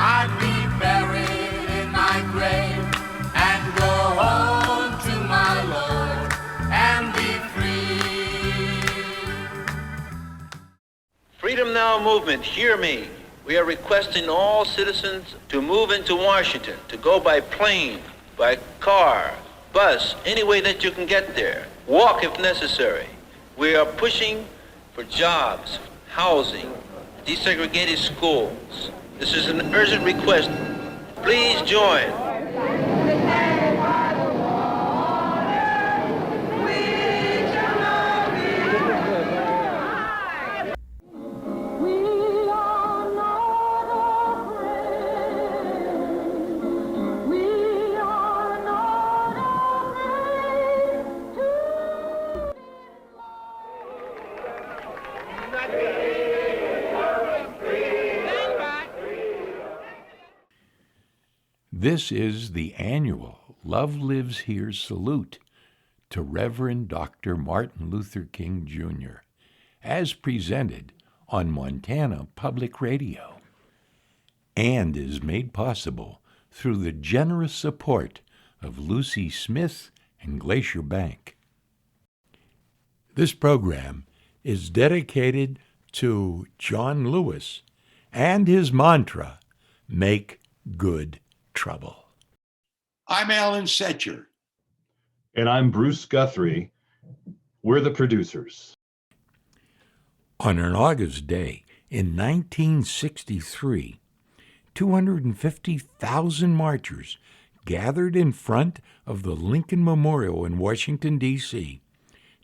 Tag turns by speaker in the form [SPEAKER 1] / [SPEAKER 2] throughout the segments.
[SPEAKER 1] I'd be buried in my grave and go home to my Lord and be free.
[SPEAKER 2] Freedom Now movement, hear me. We are requesting all citizens to move into Washington, to go by plane, by car, bus, any way that you can get there. Walk if necessary. We are pushing for jobs, housing, desegregated schools. This is an urgent request. Please join.
[SPEAKER 3] This is the annual Love Lives Here salute to Reverend Dr. Martin Luther King, Jr., as presented on Montana Public Radio, and is made possible through the generous support of Lucy Smith and Glacier Bank. This program is dedicated to John Lewis and his mantra, make good trouble.
[SPEAKER 4] I'm Alan Secher.
[SPEAKER 5] And I'm Bruce Guthrie. We're the producers.
[SPEAKER 3] On an August day in 1963, 250,000 marchers gathered in front of the Lincoln Memorial in Washington, D.C.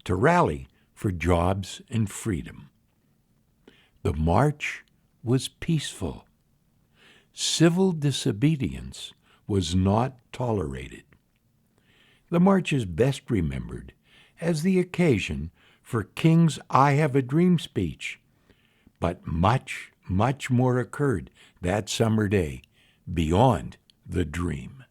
[SPEAKER 3] to rally for jobs and freedom. The march was peaceful. Civil disobedience was not tolerated. The march is best remembered as the occasion for King's I Have a Dream speech, but much, much more occurred that summer day beyond the dream.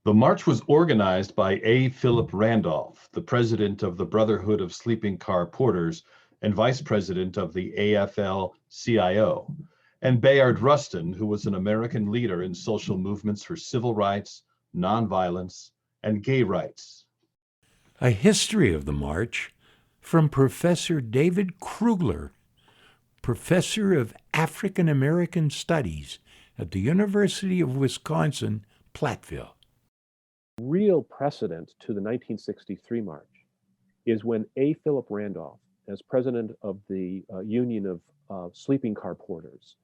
[SPEAKER 5] The march was organized by A. Philip Randolph, the president of the Brotherhood of Sleeping Car Porters and vice president of the AFL-CIO, and Bayard Rustin, who was an American leader in social movements for civil rights, nonviolence, and gay rights.
[SPEAKER 3] A history of the march from Professor David Krugler, professor of African American Studies at the University of Wisconsin, Platteville.
[SPEAKER 6] Real precedent to the 1963 march is when A. Philip Randolph, as president of the Union of Sleeping Car Porters,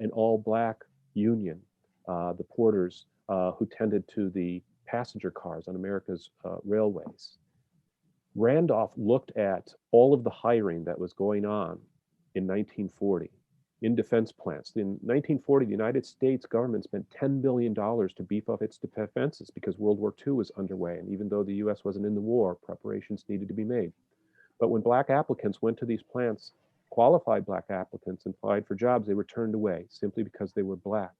[SPEAKER 6] an all-black union, the porters who tended to the passenger cars on America's railways. Randolph looked at all of the hiring that was going on in 1940 in defense plants. In 1940, the United States government spent $10 billion to beef up its defenses because World War II was underway. And even though the US wasn't in the war, preparations needed to be made. But when black applicants went to these plants, qualified black applicants and applied for jobs, they were turned away simply because they were black.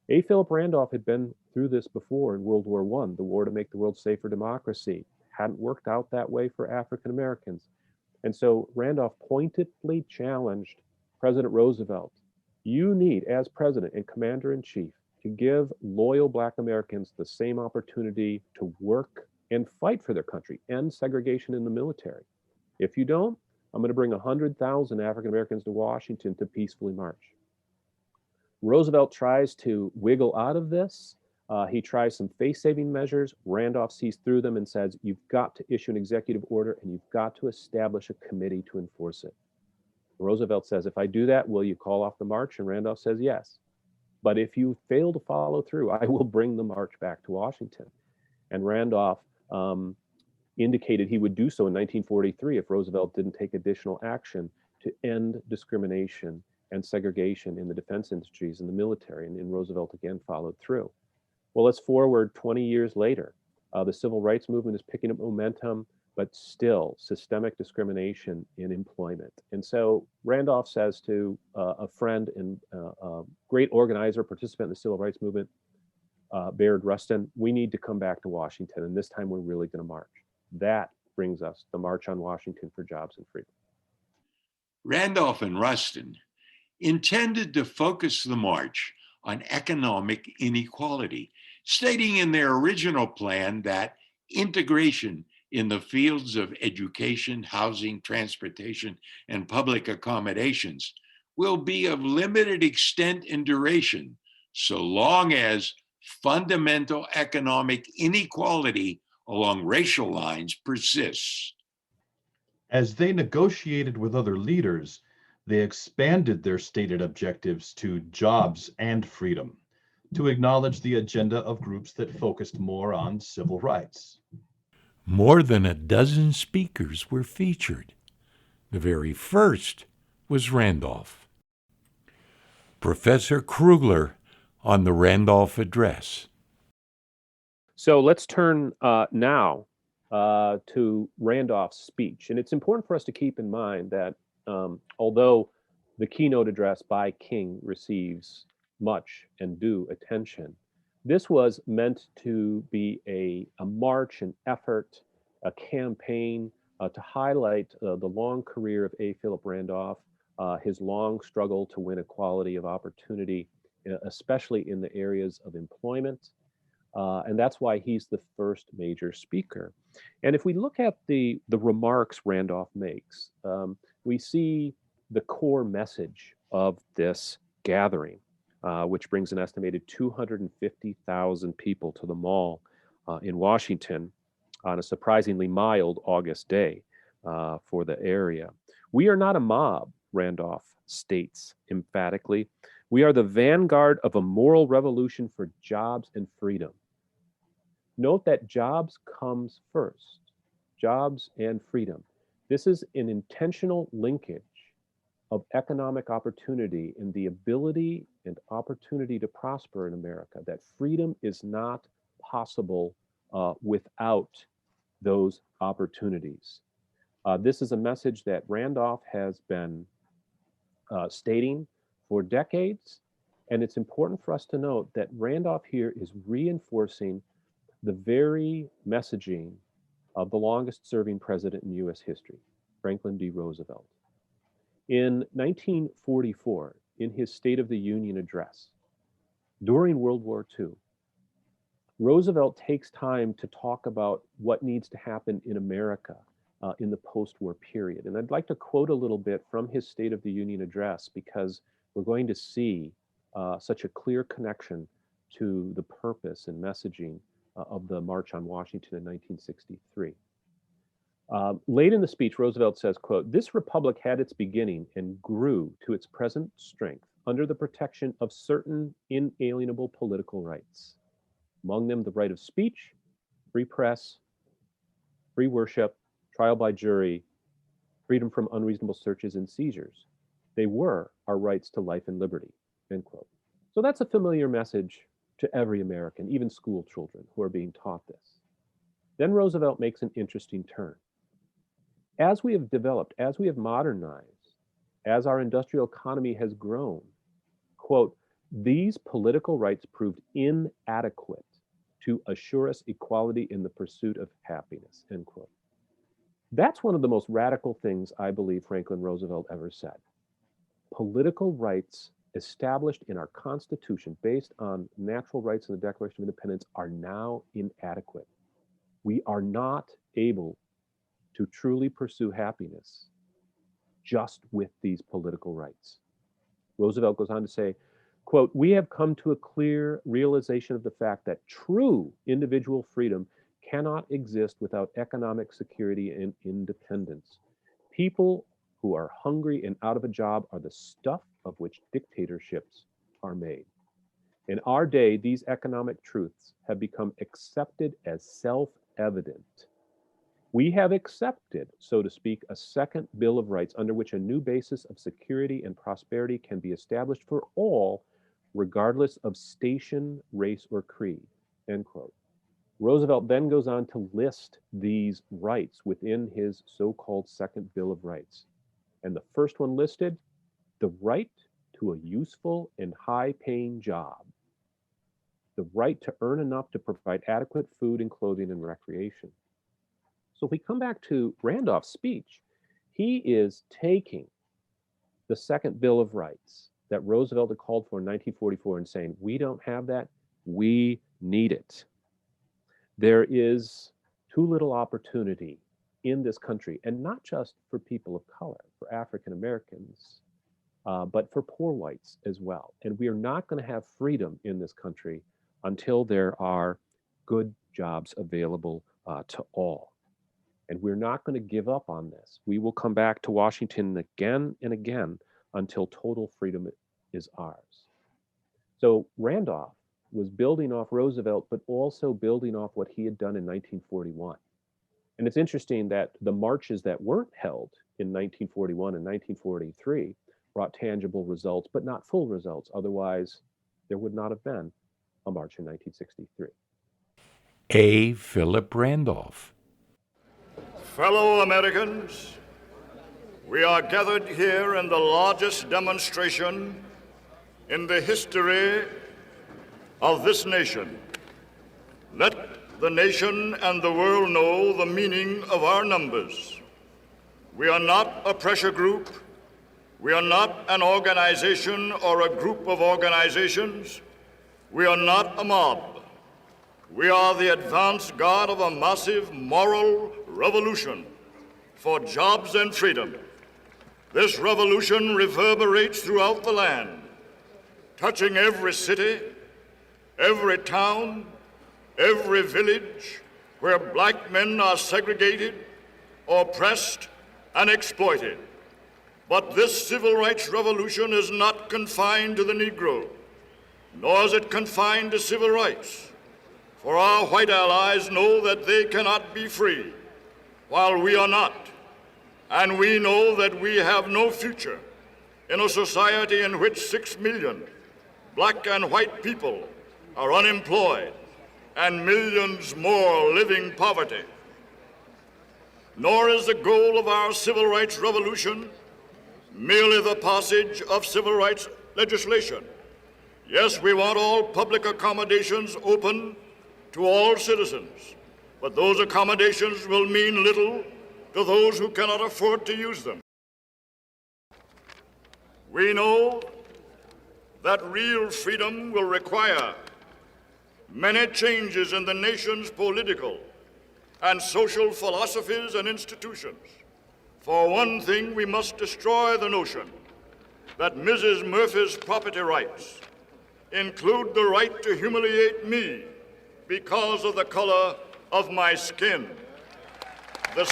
[SPEAKER 6] A. Philip Randolph had been through this before in World War I, the war to make the world safe for democracy. Hadn't worked out that way for African Americans. And so Randolph pointedly challenged President Roosevelt, you need, as president and commander-in-chief, to give loyal black Americans the same opportunity to work and fight for their country, end segregation in the military. If you don't, I'm going to bring 100,000 African Americans to Washington to peacefully march. Roosevelt tries to wiggle out of this. He tries some face-saving measures. Randolph sees through them and says, you've got to issue an executive order and you've got to establish a committee to enforce it. Roosevelt says, if I do that, will you call off the march? And Randolph says, yes. But if you fail to follow through, I will bring the march back to Washington. And Randolph indicated he would do so in 1943 if Roosevelt didn't take additional action to end discrimination and segregation in the defense industries and the military. And Roosevelt again followed through. Well, let's forward 20 years later. The civil rights movement is picking up momentum, but still systemic discrimination in employment. And so Randolph says to a friend and a great organizer, participant in the civil rights movement, Bayard Rustin, we need to come back to Washington, and this time we're really going to march. That brings us the March on Washington for Jobs and Freedom.
[SPEAKER 4] Randolph and Rustin intended to focus the march on economic inequality, stating in their original plan that integration in the fields of education, housing, transportation, and public accommodations will be of limited extent and duration so long as fundamental economic inequality along racial lines persists.
[SPEAKER 5] As they negotiated with other leaders, they expanded their stated objectives to jobs and freedom, to acknowledge the agenda of groups that focused more on civil rights.
[SPEAKER 3] More than a dozen speakers were featured. The very first was Randolph. Professor Krugler on the Randolph Address.
[SPEAKER 6] So let's turn now to Randolph's speech. And it's important for us to keep in mind that although the keynote address by King receives much and due attention, this was meant to be a march, an effort, a campaign to highlight the long career of A. Philip Randolph, his long struggle to win equality of opportunity, especially in the areas of employment. And that's why he's the first major speaker. And if we look at the remarks Randolph makes, we see the core message of this gathering, which brings an estimated 250,000 people to the mall in Washington on a surprisingly mild August day for the area. We are not a mob, Randolph states emphatically. We are the vanguard of a moral revolution for jobs and freedom. Note that jobs comes first, jobs and freedom. This is an intentional linkage of economic opportunity and the ability and opportunity to prosper in America, that freedom is not possible without those opportunities. This is a message that Randolph has been stating for decades, and it's important for us to note that Randolph here is reinforcing the very messaging of the longest serving president in US history, Franklin D. Roosevelt. In 1944, in his State of the Union address, during World War II, Roosevelt takes time to talk about what needs to happen in America in the post-war period. And I'd like to quote a little bit from his State of the Union address because we're going to see such a clear connection to the purpose and messaging of the March on Washington in 1963. Late in the speech, Roosevelt says, quote, "This republic had its beginning and grew to its present strength under the protection of certain inalienable political rights, among them the right of speech, free press, free worship, trial by jury, freedom from unreasonable searches and seizures. They were our rights to life and liberty," end quote. So that's a familiar message to every American, even school children who are being taught this. Then Roosevelt makes an interesting turn. As we have developed, as we have modernized, as our industrial economy has grown, quote, "These political rights proved inadequate to assure us equality in the pursuit of happiness," end quote. That's one of the most radical things I believe Franklin Roosevelt ever said. Political rights established in our Constitution based on natural rights and the Declaration of Independence are now inadequate. We are not able to truly pursue happiness just with these political rights. Roosevelt goes on to say, quote, "We have come to a clear realization of the fact that true individual freedom cannot exist without economic security and independence. People who are hungry and out of a job are the stuff of which dictatorships are made. In our day, these economic truths have become accepted as self-evident. We have accepted, so to speak, a second Bill of Rights under which a new basis of security and prosperity can be established for all, regardless of station, race, or creed," end quote. Roosevelt then goes on to list these rights within his so-called Second Bill of Rights. And the first one listed, the right to a useful and high-paying job, the right to earn enough to provide adequate food and clothing and recreation. So if we come back to Randolph's speech, he is taking the Second Bill of Rights that Roosevelt had called for in 1944 and saying, we don't have that, we need it. There is too little opportunity in this country, and not just for people of color, for African Americans, but for poor whites as well. And we are not going to have freedom in this country until there are good jobs available to all. And we're not going to give up on this. We will come back to Washington again and again until total freedom is ours. So Randolph was building off Roosevelt, but also building off what he had done in 1941. And it's interesting that the marches that weren't held in 1941 and 1943 brought tangible results, but not full results. Otherwise, there would not have been a march in 1963.
[SPEAKER 3] A. Philip Randolph.
[SPEAKER 7] Fellow Americans, we are gathered here in the largest demonstration in the history of this nation. Let the nation and the world know the meaning of our numbers. We are not a pressure group. We are not an organization or a group of organizations. We are not a mob. We are the advance guard of a massive moral revolution for jobs and freedom. This revolution reverberates throughout the land, touching every city, every town, every village where black men are segregated, oppressed, and exploited. But this civil rights revolution is not confined to the Negro, nor is it confined to civil rights. For our white allies know that they cannot be free while we are not. And we know that we have no future in a society in which 6 million black and white people are unemployed and millions more living poverty. Nor is the goal of our civil rights revolution merely the passage of civil rights legislation. Yes, we want all public accommodations open to all citizens, but those accommodations will mean little to those who cannot afford to use them. We know that real freedom will require many changes in the nation's political and social philosophies and institutions. For one thing, we must destroy the notion that Mrs. Murphy's property rights include the right to humiliate me because of the color of my skin. The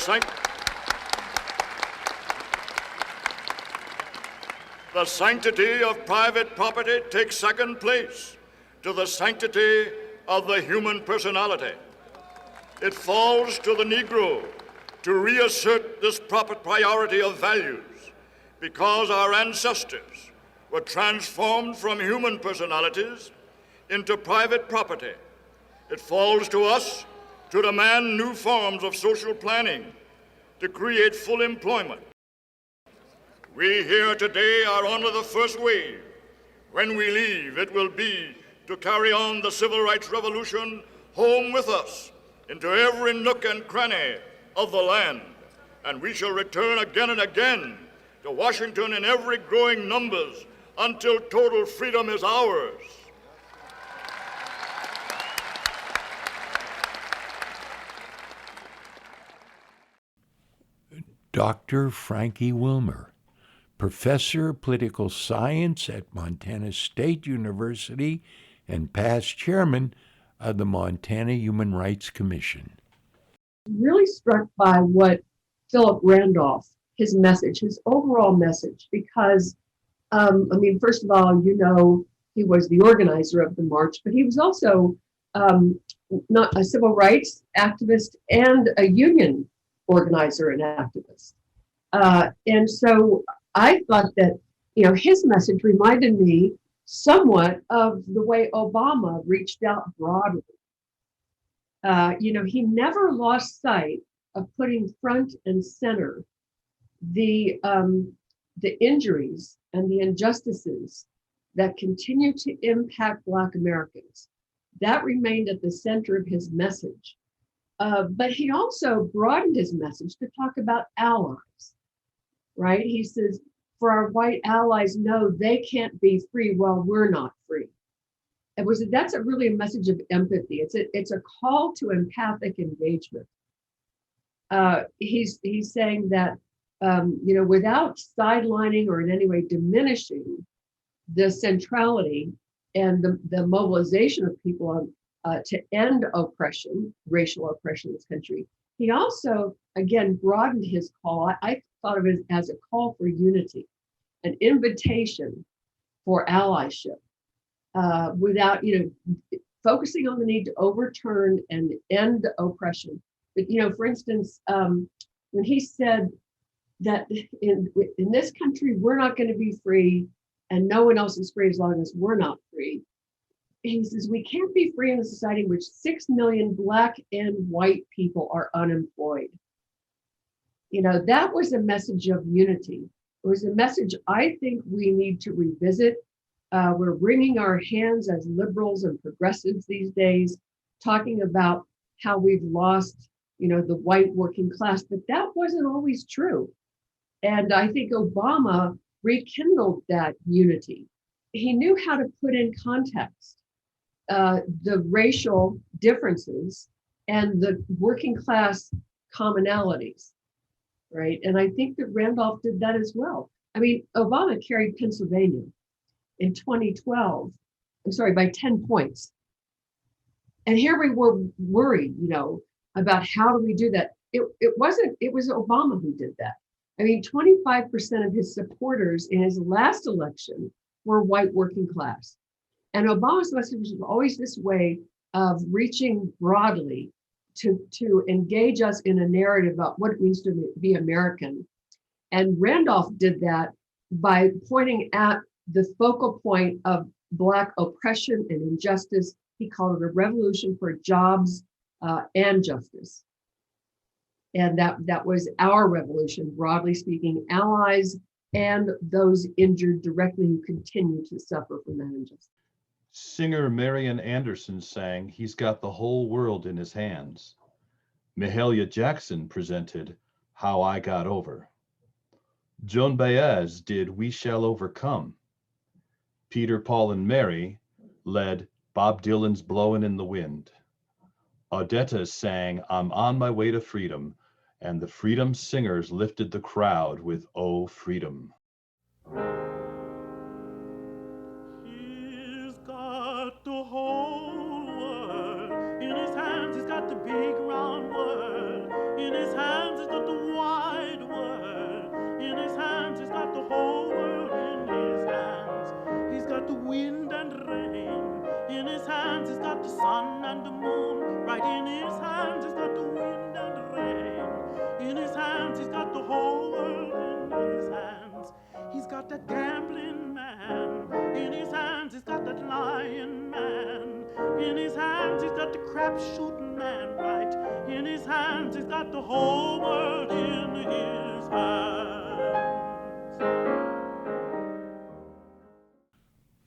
[SPEAKER 7] sanctity of private property takes second place to the sanctity of the human personality. It falls to the Negro to reassert this proper priority of values because our ancestors were transformed from human personalities into private property. It falls to us to demand new forms of social planning to create full employment. We here today are under the first wave. When we leave, it will be to carry on the civil rights revolution home with us into every nook and cranny of the land. And we shall return again and again to Washington in every growing numbers until total freedom is ours.
[SPEAKER 3] Dr. Frankie Wilmer, Professor of Political Science at Montana State University and past chairman of the Montana Human Rights Commission.
[SPEAKER 8] Really struck by what Philip Randolph, his message, his overall message, because, first of all, he was the organizer of the march, but he was also not a civil rights activist and a union organizer and activist. And so I thought that, his message reminded me somewhat of the way Obama reached out broadly. He never lost sight of putting front and center the injuries and the injustices that continue to impact Black Americans. That remained at the center of his message. But he also broadened his message to talk about allies, right? He says, for our white allies know they can't be free while we're not free. That's really a message of empathy. It's a call to empathic engagement. He's saying that without sidelining or in any way diminishing the centrality and the mobilization of people to end oppression, racial oppression in this country. He also, again, broadened his call. I thought of it as a call for unity, an invitation for allyship, without, focusing on the need to overturn and end oppression. But, for instance, when he said that in this country, we're not going to be free and no one else is free as long as we're not free. He says, we can't be free in a society in which 6 million Black and white people are unemployed. That was a message of unity. It was a message I think we need to revisit. We're wringing our hands as liberals and progressives these days, talking about how we've lost, the white working class, but that wasn't always true. And I think Obama rekindled that unity. He knew how to put in context the racial differences and the working class commonalities, right? And I think that Randolph did that as well. I mean, Obama carried Pennsylvania in 2012, by 10 points. And here we were worried, about how do we do that? It was Obama who did that. I mean, 25% of his supporters in his last election were white working class. And Obama's message was always this way of reaching broadly to engage us in a narrative about what it means to be American. And Randolph did that by pointing at the focal point of Black oppression and injustice. He called it a revolution for jobs and justice. And that was our revolution, broadly speaking, allies and those injured directly who continue to suffer from that injustice.
[SPEAKER 5] Singer Marian Anderson sang, "He's Got the Whole World in His Hands." Mahalia Jackson presented "How I Got Over." Joan Baez did "We Shall Overcome." Peter, Paul, and Mary led Bob Dylan's "Blowin' in the Wind." Odetta sang "I'm on My Way to Freedom," and the Freedom Singers lifted the crowd with "Oh, Freedom."
[SPEAKER 9] He's got the whole world in his hands. He's got the big round world in his hands. He's got the wide world in his hands. He's got the whole world in his hands. He's got the wind and rain in his hands. He's got the sun and the moon right in his hands. He's got the wind and rain in his hands. He's got the whole world in his hands. He's got that gambling man in his hands. He's got that lying man in his hands. He's got the crap shooting man right in his hands. He's got the whole world in his hands.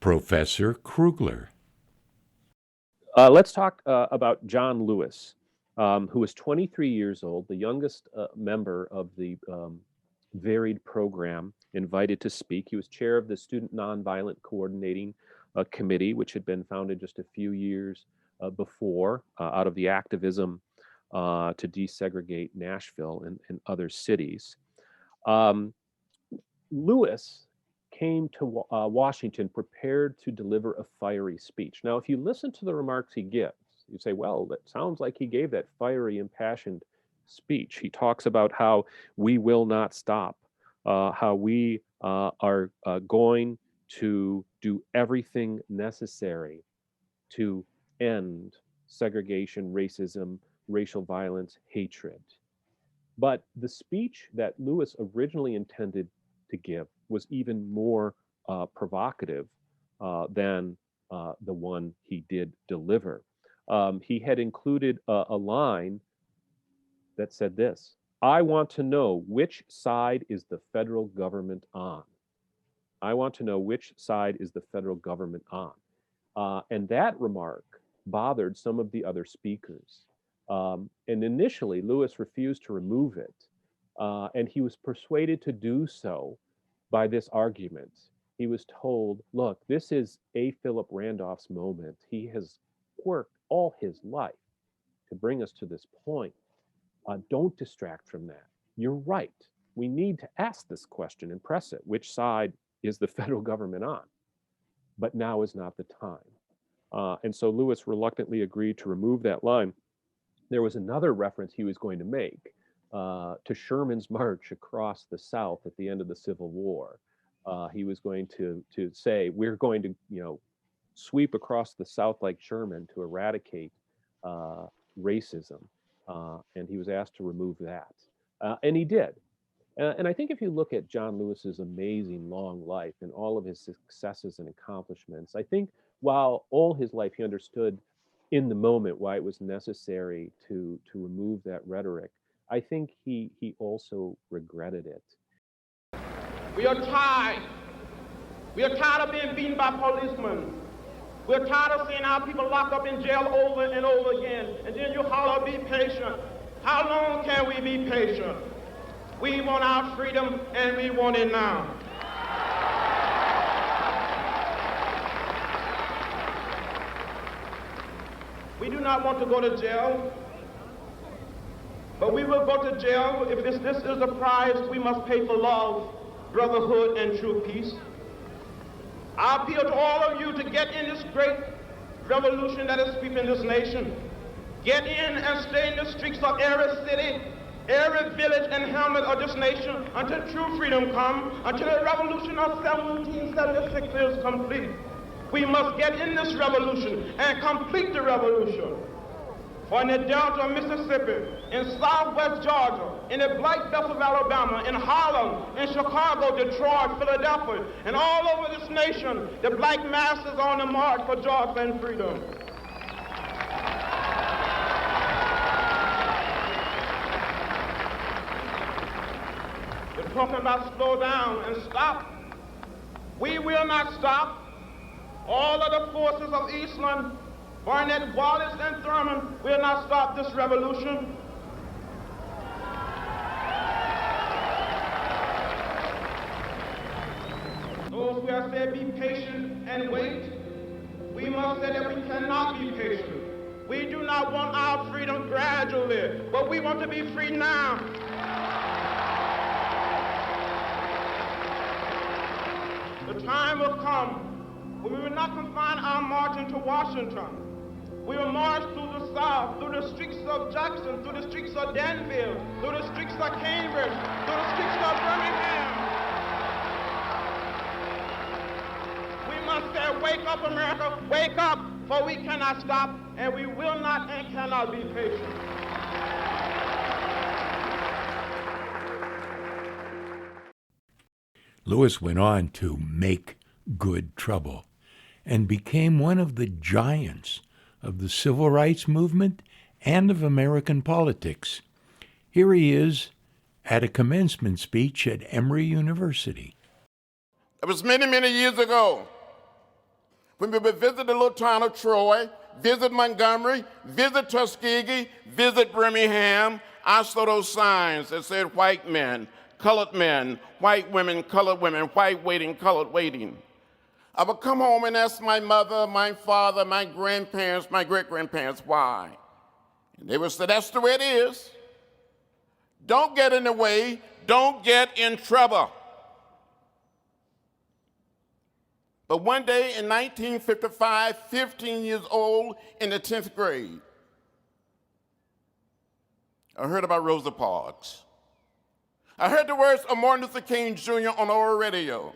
[SPEAKER 3] Professor Krugler.
[SPEAKER 6] Let's talk about John Lewis, who was 23 years old, the youngest member of the varied program invited to speak. He was chair of the Student Nonviolent Coordinating Committee, which had been founded just a few years before out of the activism to desegregate Nashville and other cities. Lewis came to Washington prepared to deliver a fiery speech. Now, if you listen to the remarks he gives, you say, well, that sounds like he gave that fiery, impassioned speech. He talks about how we will not stop, how we are going to do everything necessary to end segregation, racism, racial violence, hatred. But the speech that Lewis originally intended to give was even more provocative than the one he did deliver. He had included a line that said this: "I want to know which side is the federal government on. I want to know which side is the federal government on." And that remark bothered some of the other speakers. And initially, Lewis refused to remove it. And he was persuaded to do so by this argument. He was told, look, this is A. Philip Randolph's moment. He has worked all his life to bring us to this point. Don't distract from that. You're right. We need to ask this question and press it. Which side is the federal government on? But now is not the time. And so Lewis reluctantly agreed to remove that line. There was another reference he was going to make to Sherman's march across the South at the end of the Civil War. He was going to say, we're going to, sweep across the South like Sherman to eradicate racism. And he was asked to remove that. And he did. And I think if you look at John Lewis's amazing long life and all of his successes and accomplishments, I think while all his life he understood in the moment why it was necessary to remove that rhetoric, I think he also regretted it.
[SPEAKER 10] We are tired. We are tired of being beaten by policemen. We're tired of seeing our people locked up in jail over and over again. And then you holler, be patient. How long can we be patient? We want our freedom, and we want it now. We do not want to go to jail, but we will go to jail if this is the price we must pay for love, brotherhood, and true peace. I appeal to all of you to get in this great revolution that is sweeping this nation. Get in and stay in the streets of every city, every village and hamlet of this nation until true freedom comes, until the revolution of 1776 is complete. We must get in this revolution and complete the revolution. For in the Delta of Mississippi, in Southwest Georgia, in the Black Belt of Alabama, in Harlem, in Chicago, Detroit, Philadelphia, and all over this nation, the black masses are on the march for jobs and freedom. We're talking about slow down and stop. We will not stop. All of the forces of Eastland, Barnett, Wallace, and Thurman will not stop this revolution. Those who have said be patient and wait, we must say that we cannot be patient. We do not want our freedom gradually, but we want to be free now. The time will come when we will not confine our marching to Washington. We will march through the South, through the streets of Jackson, through the streets of Danville, through the streets of Cambridge, through the streets of Birmingham. We must say, wake up, America, wake up, for we cannot stop, and we will not and cannot be patient.
[SPEAKER 3] Lewis went on to make good trouble and became one of the giants of the civil rights movement and of American politics. Here he is at a commencement speech at Emory University.
[SPEAKER 11] It was many, many years ago when we would visit the little town of Troy, visit Montgomery, visit Tuskegee, visit Birmingham. I saw those signs that said white men, colored men, white women, colored women, white waiting, colored waiting. I would come home and ask my mother, my father, my grandparents, my great-grandparents, why? And they would say, that's the way it is. Don't get in the way. Don't get in trouble. But one day in 1955, 15 years old, in the 10th grade, I heard about Rosa Parks. I heard the words of Martin Luther King Jr. on our radio.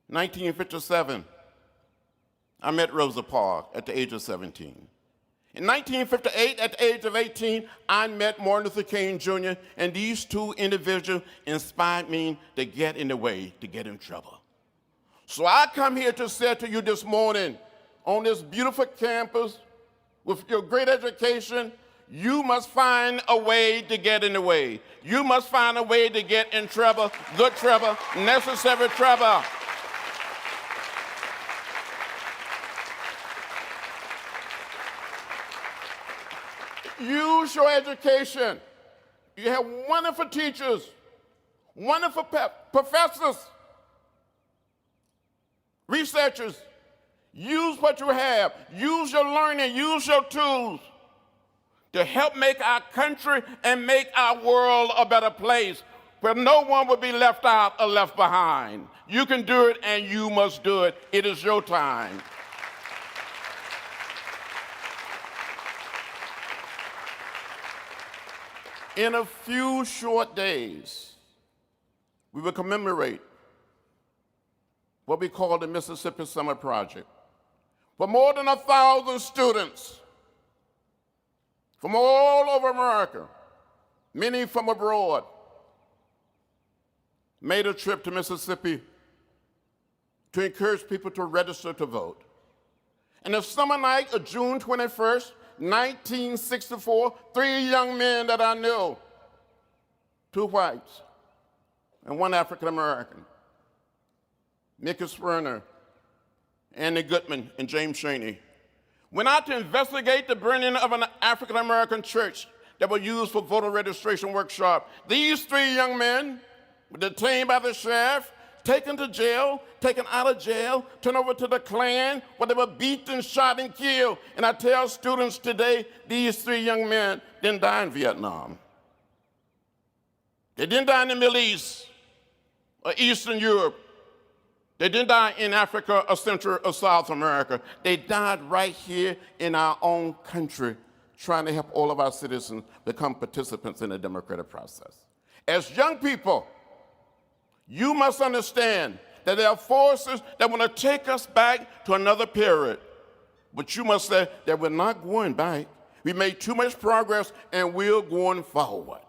[SPEAKER 11] 1957, I met Rosa Parks at the age of 17. In 1958, at the age of 18, I met Martin Luther King Jr., and these two individuals inspired me to get in the way, to get in trouble. So I come here to say to you this morning, on this beautiful campus, with your great education, you must find a way to get in the way. You must find a way to get in trouble, good trouble, necessary trouble. Use your education You have wonderful teachers, wonderful professors, researchers. Use what you have. Use your learning. Use your tools to help make our country and make our world a better place where no one will be left out or left behind. You can do it, and you must do it. It is your time. In a few short days, we will commemorate what we call the Mississippi Summer Project. For more than 1,000 students from all over America, many from abroad, made a trip to Mississippi to encourage people to register to vote. And the summer night of June 21st, 1964, 3 young men that I knew, 2 whites and 1 African American, Mickey Werner, Andy Goodman, and James Chaney, went out to investigate the burning of an African American church that was used for voter registration workshop. These 3 young men were detained by the sheriff, taken to jail, taken out of jail, turned over to the Klan, where they were beaten, shot, and killed. And I tell students today, these 3 young men didn't die in Vietnam. They didn't die in the Middle East or Eastern Europe. They didn't die in Africa or Central or South America. They died right here in our own country, trying to help all of our citizens become participants in the democratic process. As young people, you must understand that there are forces that want to take us back to another period. But you must say that we're not going back. We made too much progress, and we're going forward.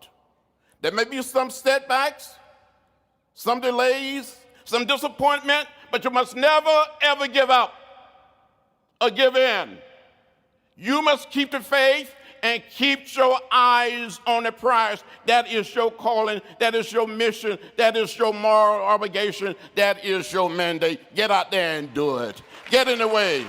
[SPEAKER 11] There may be some setbacks, some delays, some disappointment, but you must never, ever give up or give in. You must keep the faith and keep your eyes on the prize. That is your calling. That is your mission. That is your moral obligation. That is your mandate. Get out there and do it. Get in the way.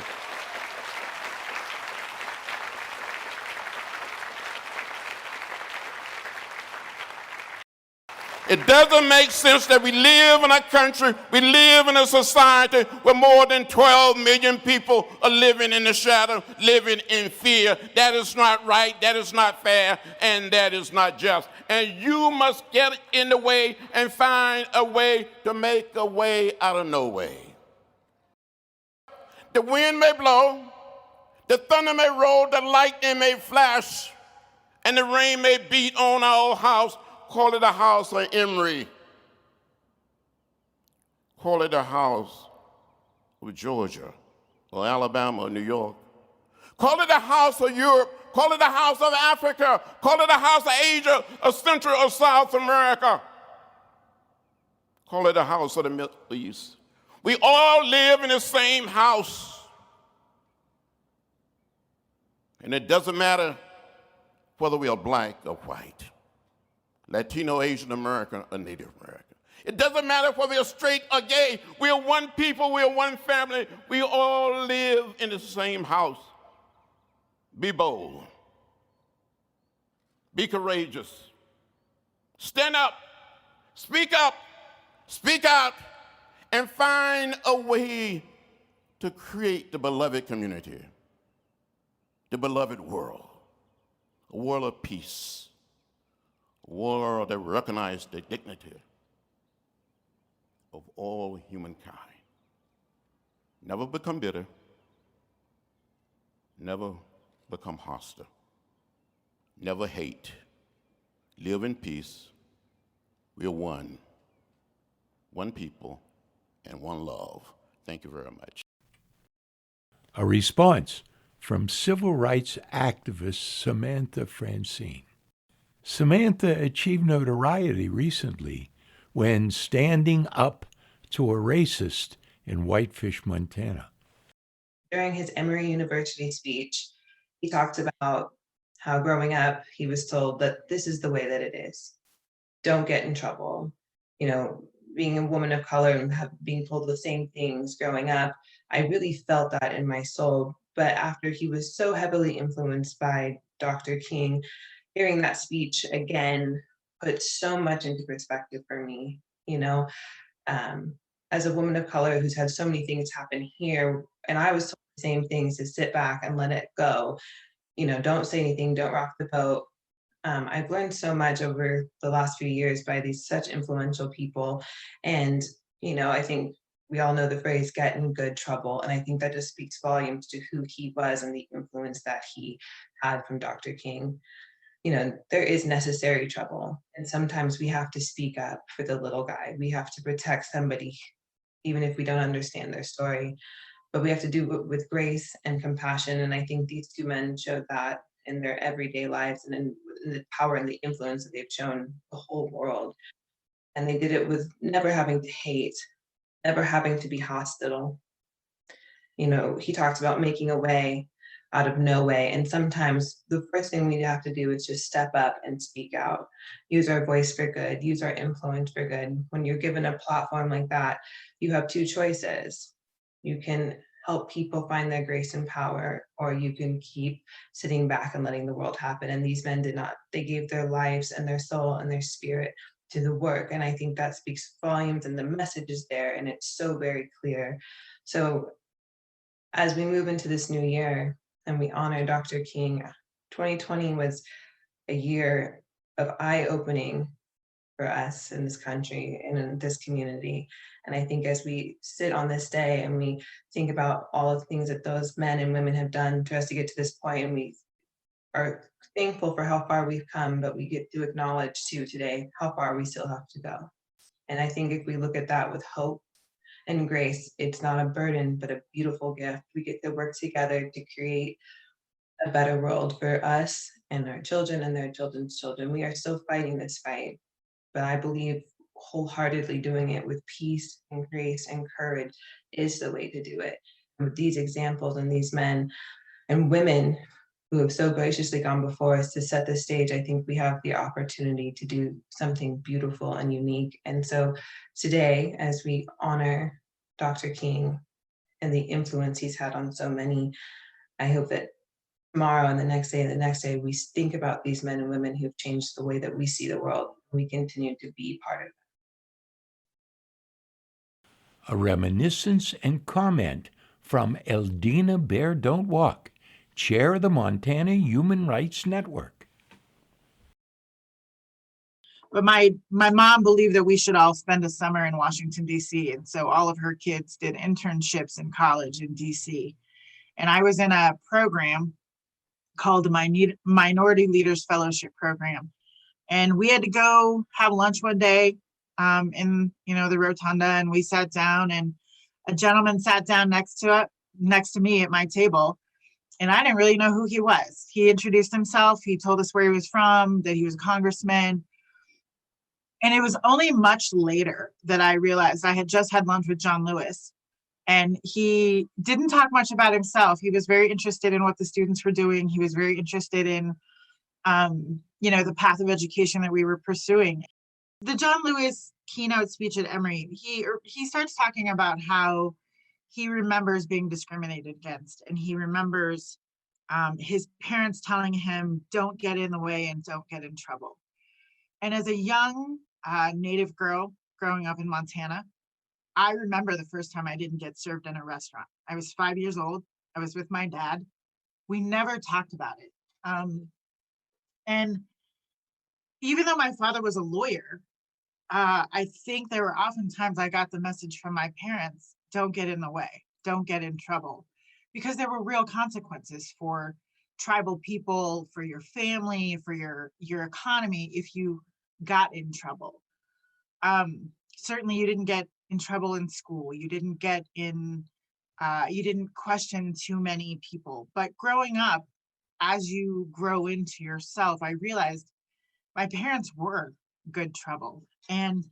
[SPEAKER 11] It doesn't make sense that we live in a country, we live in a society where more than 12 million people are living in the shadow, living in fear. That is not right, that is not fair, and that is not just. And you must get in the way and find a way to make a way out of no way. The wind may blow, the thunder may roll, the lightning may flash, and the rain may beat on our house. Call it a house of Emory. Call it a house of Georgia or Alabama or New York. Call it a house of Europe. Call it a house of Africa. Call it a house of Asia or Central or South America. Call it a house of the Middle East. We all live in the same house. And it doesn't matter whether we are black or white, Latino, Asian American, or Native American. It doesn't matter whether we're straight or gay. We are one people. We are one family. We all live in the same house. Be bold. Be courageous. Stand up. Speak out, and find a way to create the beloved community, the beloved world, a world of peace, a world that recognizes the dignity of all humankind. Never become bitter. Never become hostile. Never hate. Live in peace. We are one. One people and one love. Thank you very much.
[SPEAKER 3] A response from civil rights activist Samantha Francine. Samantha achieved notoriety recently when standing up to a racist in Whitefish, Montana.
[SPEAKER 12] During his Emory University speech, he talked about how growing up, he was told that this is the way that it is. Don't get in trouble. You know, being a woman of color and being told the same things growing up, I really felt that in my soul. But after he was so heavily influenced by Dr. King, hearing that speech again put so much into perspective for me, you know, as a woman of color who's had so many things happen here, and I was told the same things, to sit back and let it go, you know, don't say anything, don't rock the boat. I've learned so much over the last few years by these such influential people. And, you know, I think we all know the phrase get in good trouble. And I think that just speaks volumes to who he was and the influence that he had from Dr. King. You know, there is necessary trouble. And sometimes we have to speak up for the little guy. We have to protect somebody, even if we don't understand their story. But we have to do it with grace and compassion. And I think these two men showed that in their everyday lives, and in the power and the influence that they've shown the whole world. And they did it with never having to hate, never having to be hostile. You know, he talks about making a way out of no way. And sometimes the first thing we have to do is just step up and speak out, use our voice for good, use our influence for good. When you're given a platform like that, you have two choices. You can help people find their grace and power, or you can keep sitting back and letting the world happen. And these men did not. They gave their lives and their soul and their spirit to the work. And I think that speaks volumes, and the message is there, and it's so very clear. So as we move into this new year and we honor Dr. King, 2020 was a year of eye-opening for us in this country and in this community. And I think as we sit on this day and we think about all of the things that those men and women have done for us to get to this point, and we are thankful for how far we've come, but we get to acknowledge too today how far we still have to go. And I think if we look at that with hope and grace, it's not a burden, but a beautiful gift. We get to work together to create a better world for us and our children and their children's children. We are still fighting this fight, but I believe wholeheartedly doing it with peace and grace and courage is the way to do it. And with these examples and these men and women who have so graciously gone before us to set the stage, I think we have the opportunity to do something beautiful and unique. And so today, as we honor Dr. King and the influence he's had on so many, I hope that tomorrow and the next day and the next day, we think about these men and women who've changed the way that we see the world. We continue to be part of it.
[SPEAKER 3] A reminiscence and comment from Eldina Bear Don't Walk, chair of the Montana Human Rights Network.
[SPEAKER 13] But my mom believed that we should all spend a summer in Washington, D.C. And so all of her kids did internships in college in D.C. And I was in a program called the Minority Leaders Fellowship Program. And we had to go have lunch one day in the rotunda, and we sat down, and a gentleman sat down next to me at my table. And I didn't really know who he was. He introduced himself. He told us where he was from, that he was a congressman. And it was only much later that I realized I had just had lunch with John Lewis. And he didn't talk much about himself. He was very interested in what the students were doing. He was very interested in, the path of education that we were pursuing. The John Lewis keynote speech at Emory, he starts talking about how he remembers being discriminated against, and he remembers his parents telling him, don't get in the way and don't get in trouble. And as a young Native girl growing up in Montana, I remember the first time I didn't get served in a restaurant. I was 5 years old. I was with my dad. We never talked about it. And even though my father was a lawyer, I think there were often times I got the message from my parents, don't get in the way, don't get in trouble, because there were real consequences for tribal people, for your family, for your economy if you got in trouble. Certainly you didn't get in trouble in school. You didn't you didn't question too many people. But growing up, as you grow into yourself, I realized my parents were good trouble, and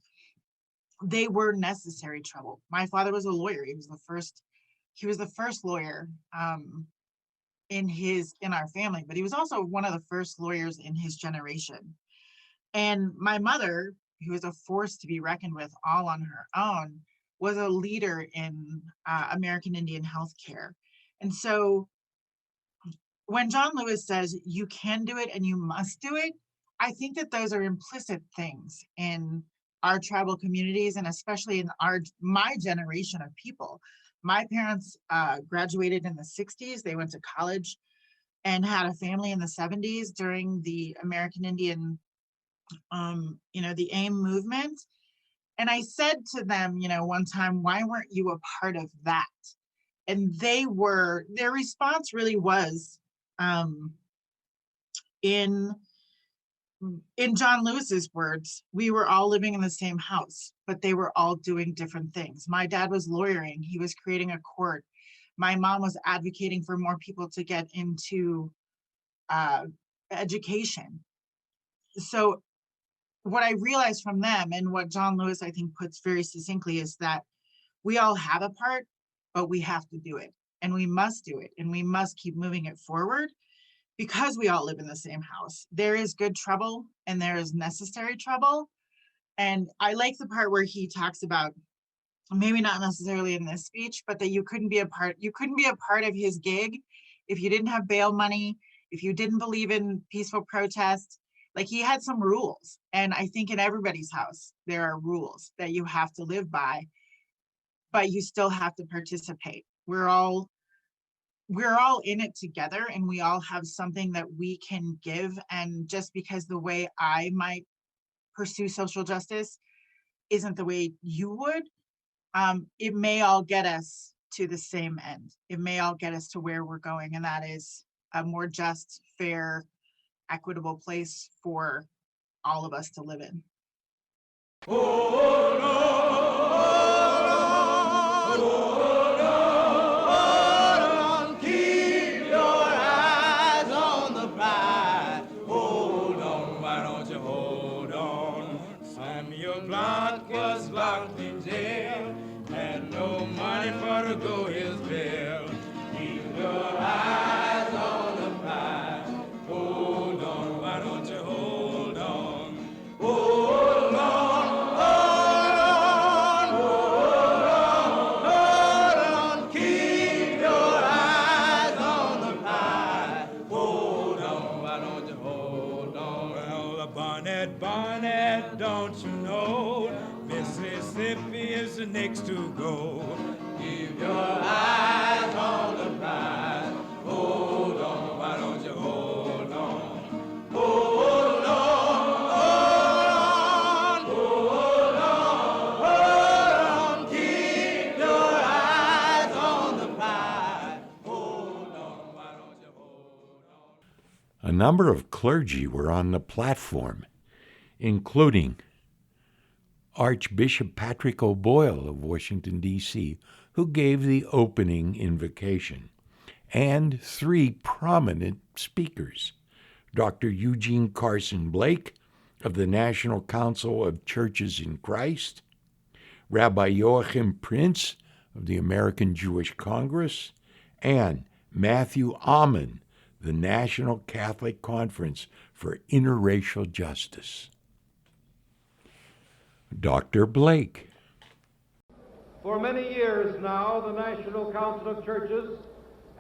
[SPEAKER 13] they were necessary trouble. My father was a lawyer. He was the first lawyer in our family, but he was also one of the first lawyers in his generation. And my mother, who was a force to be reckoned with all on her own, was a leader in American Indian healthcare. And so when John Lewis says you can do it and you must do it, I think that those are implicit things in our tribal communities, and especially in my generation of people. My parents graduated in the 60s. They went to college and had a family in the 70s during the American Indian, the AIM movement. And I said to them, one time, why weren't you a part of that? And their response really was, in John Lewis's words, we were all living in the same house, but they were all doing different things. My dad was lawyering. He was creating a court. My mom was advocating for more people to get into education. So what I realized from them, and what John Lewis, I think, puts very succinctly, is that we all have a part, but we have to do it, and we must do it, and we must keep moving it forward, because we all live in the same house. There is good trouble and there is necessary trouble. And I like the part where he talks about, maybe not necessarily in this speech, but that you couldn't be a part of his gig if you didn't have bail money, if you didn't believe in peaceful protest. Like, he had some rules. And I think in everybody's house, there are rules that you have to live by, but you still have to participate. We're all in it together, and we all have something that we can give. And just because the way I might pursue social justice isn't the way you would, it may all get us to the same end. It may all get us to where we're going, and that is a more just, fair, equitable place for all of us to live in.
[SPEAKER 1] Was locked in jail, had no money for to go his bail. Keep your eyes on the prize. Hold on, why don't you hold on? Hold on, hold on, hold on. Keep your eyes on the prize. Hold on, why don't you hold on? Well, Barnett, don't you know? Mississippi is the next to go. Keep your eyes on the prize. Hold on, why don't you hold on? Hold on, hold on. Keep your eyes on the prize. Hold on, why don't you hold on?
[SPEAKER 3] A number of clergy were on the platform, including Archbishop Patrick O'Boyle of Washington, D.C., who gave the opening invocation, and three prominent speakers: Dr. Eugene Carson Blake of the National Council of Churches in Christ, Rabbi Joachim Prince of the American Jewish Congress, and Matthew Ammann, the National Catholic Conference for Interracial Justice. Dr. Blake.
[SPEAKER 10] For many years now, the National Council of Churches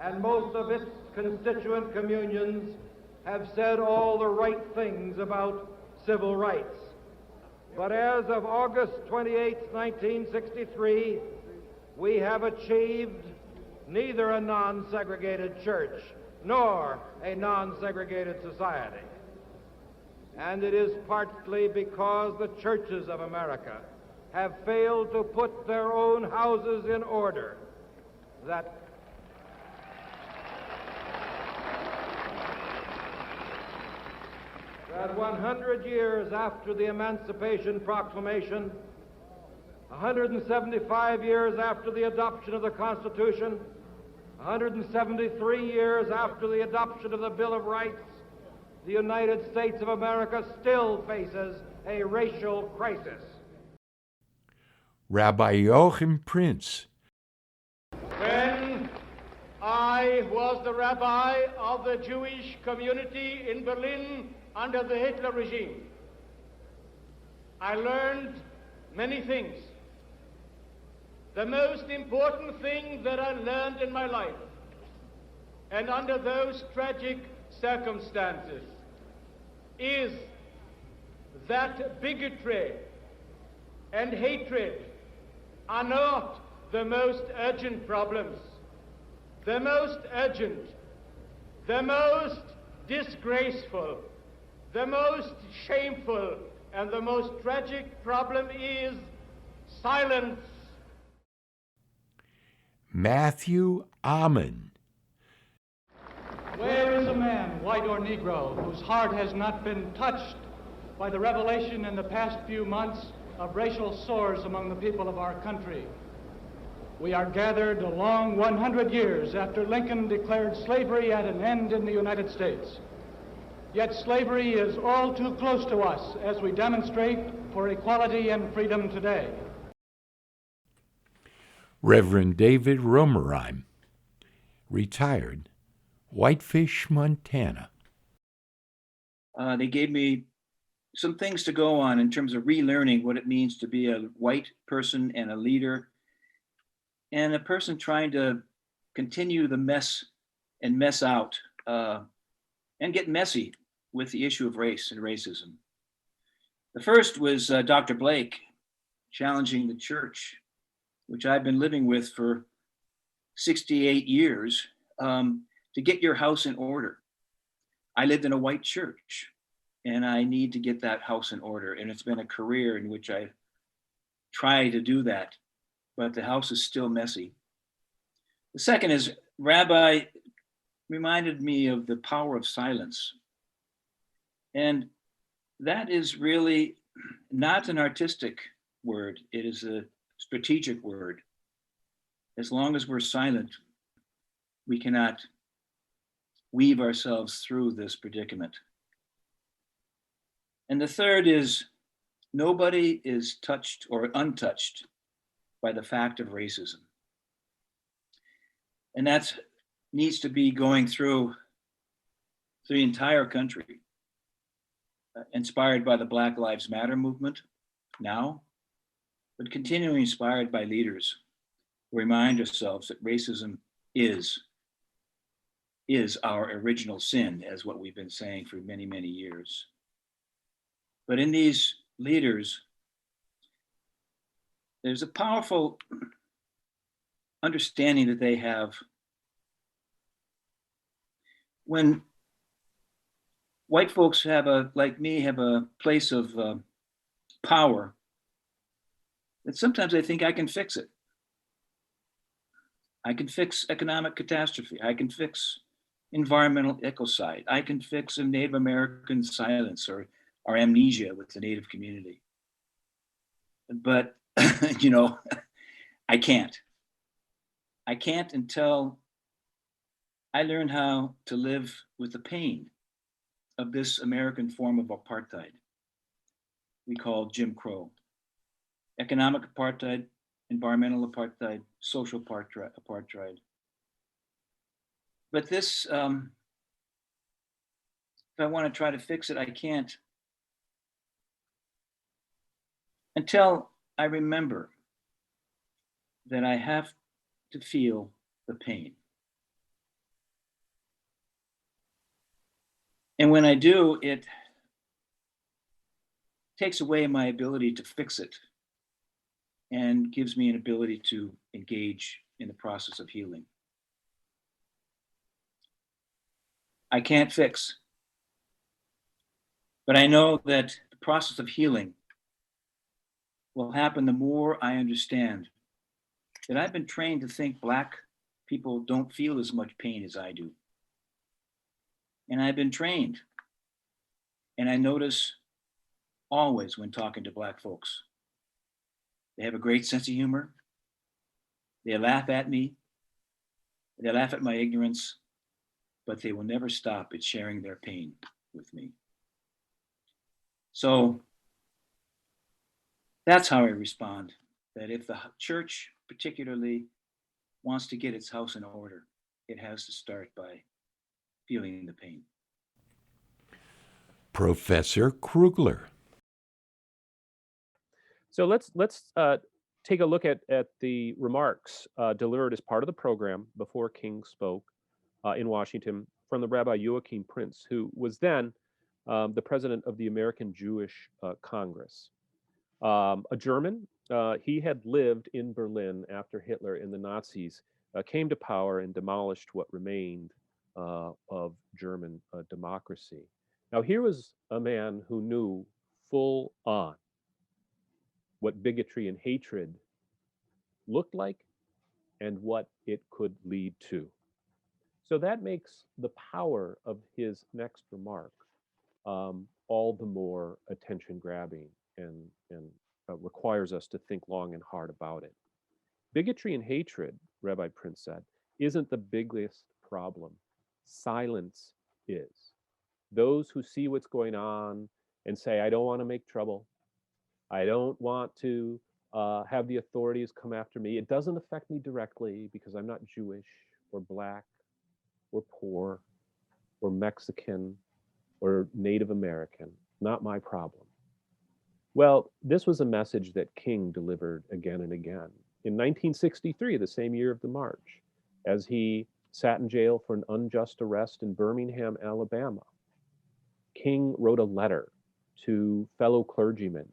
[SPEAKER 10] and most of its constituent communions have said all the right things about civil rights. But as of August 28, 1963, we have achieved neither a non-segregated church nor a non-segregated society. And it is partly because the churches of America have failed to put their own houses in order that 100 years after the Emancipation Proclamation, 175 years after the adoption of the Constitution, 173 years after the adoption of the Bill of Rights, the United States of America still faces a racial crisis.
[SPEAKER 3] Rabbi Joachim Prince.
[SPEAKER 10] When I was the rabbi of the Jewish community in Berlin under the Hitler regime, I learned many things. The most important thing that I learned in my life And under those tragic circumstances, is that bigotry and hatred are not the most urgent problems. The most urgent, the most disgraceful, the most shameful, and the most tragic problem is silence.
[SPEAKER 3] Matthew Amon.
[SPEAKER 14] Where is a man, white or Negro, whose heart has not been touched by the revelation in the past few months of racial sores among the people of our country? We are gathered a long 100 years after Lincoln declared slavery at an end in the United States. Yet slavery is all too close to us as we demonstrate for equality and freedom today.
[SPEAKER 3] Reverend David Romerheim, retired, Whitefish, Montana.
[SPEAKER 15] They gave me some things to go on in terms of relearning what it means to be a white person and a leader, and a person trying to continue the mess and mess out and get messy with the issue of race and racism. The first was Dr. Blake challenging the church, which I've been living with for 68 years, to get your house in order. I lived in a white church and I need to get that house in order. And it's been a career in which I try to do that, but the house is still messy. The second is Rabbi reminded me of the power of silence. And that is really not an artistic word. It is a strategic word. As long as we're silent, we cannot weave ourselves through this predicament. And the third is nobody is touched or untouched by the fact of racism. And that needs to be going through the entire country, inspired by the Black Lives Matter movement now, but continually inspired by leaders who remind ourselves that racism is our original sin, as what we've been saying for many, many years. But in these leaders, there's a powerful understanding that they have. When white folks like me, have a place of power, that sometimes I think I can fix it. I can fix economic catastrophe. I can fix environmental ecocide. I can fix a Native American silence or amnesia with the Native community. But, I can't. I can't until I learn how to live with the pain of this American form of apartheid we call Jim Crow. Economic apartheid, environmental apartheid, social apartheid. But this, if I want to try to fix it, I can't until I remember that I have to feel the pain. And when I do, it takes away my ability to fix it and gives me an ability to engage in the process of healing. I can't fix, but I know that the process of healing will happen the more I understand that I've been trained to think Black people don't feel as much pain as I do. And I've been trained, and I notice always when talking to Black folks, they have a great sense of humor. They laugh at me. They laugh at my ignorance, but they will never stop at sharing their pain with me. So that's how I respond, that if the church particularly wants to get its house in order, it has to start by feeling the pain.
[SPEAKER 3] Professor Krugler.
[SPEAKER 6] So let's take a look at the remarks delivered as part of the program before King spoke. in Washington from the Rabbi Joachim Prince, who was then the president of the American Jewish Congress. A German, he had lived in Berlin after Hitler and the Nazis came to power and demolished what remained of German democracy. Now, here was a man who knew full on what bigotry and hatred looked like and what it could lead to. So that makes the power of his next remark all the more attention grabbing and requires us to think long and hard about it. Bigotry and hatred, Rabbi Prince said, isn't the biggest problem. Silence is. Those who see what's going on and say, I don't want to make trouble. I don't want to have the authorities come after me. It doesn't affect me directly because I'm not Jewish or Black or poor or Mexican or Native American. Not my problem. Well, this was a message that King delivered again and again. In 1963, the same year of the march, as he sat in jail for an unjust arrest in Birmingham, Alabama, King wrote a letter to fellow clergymen,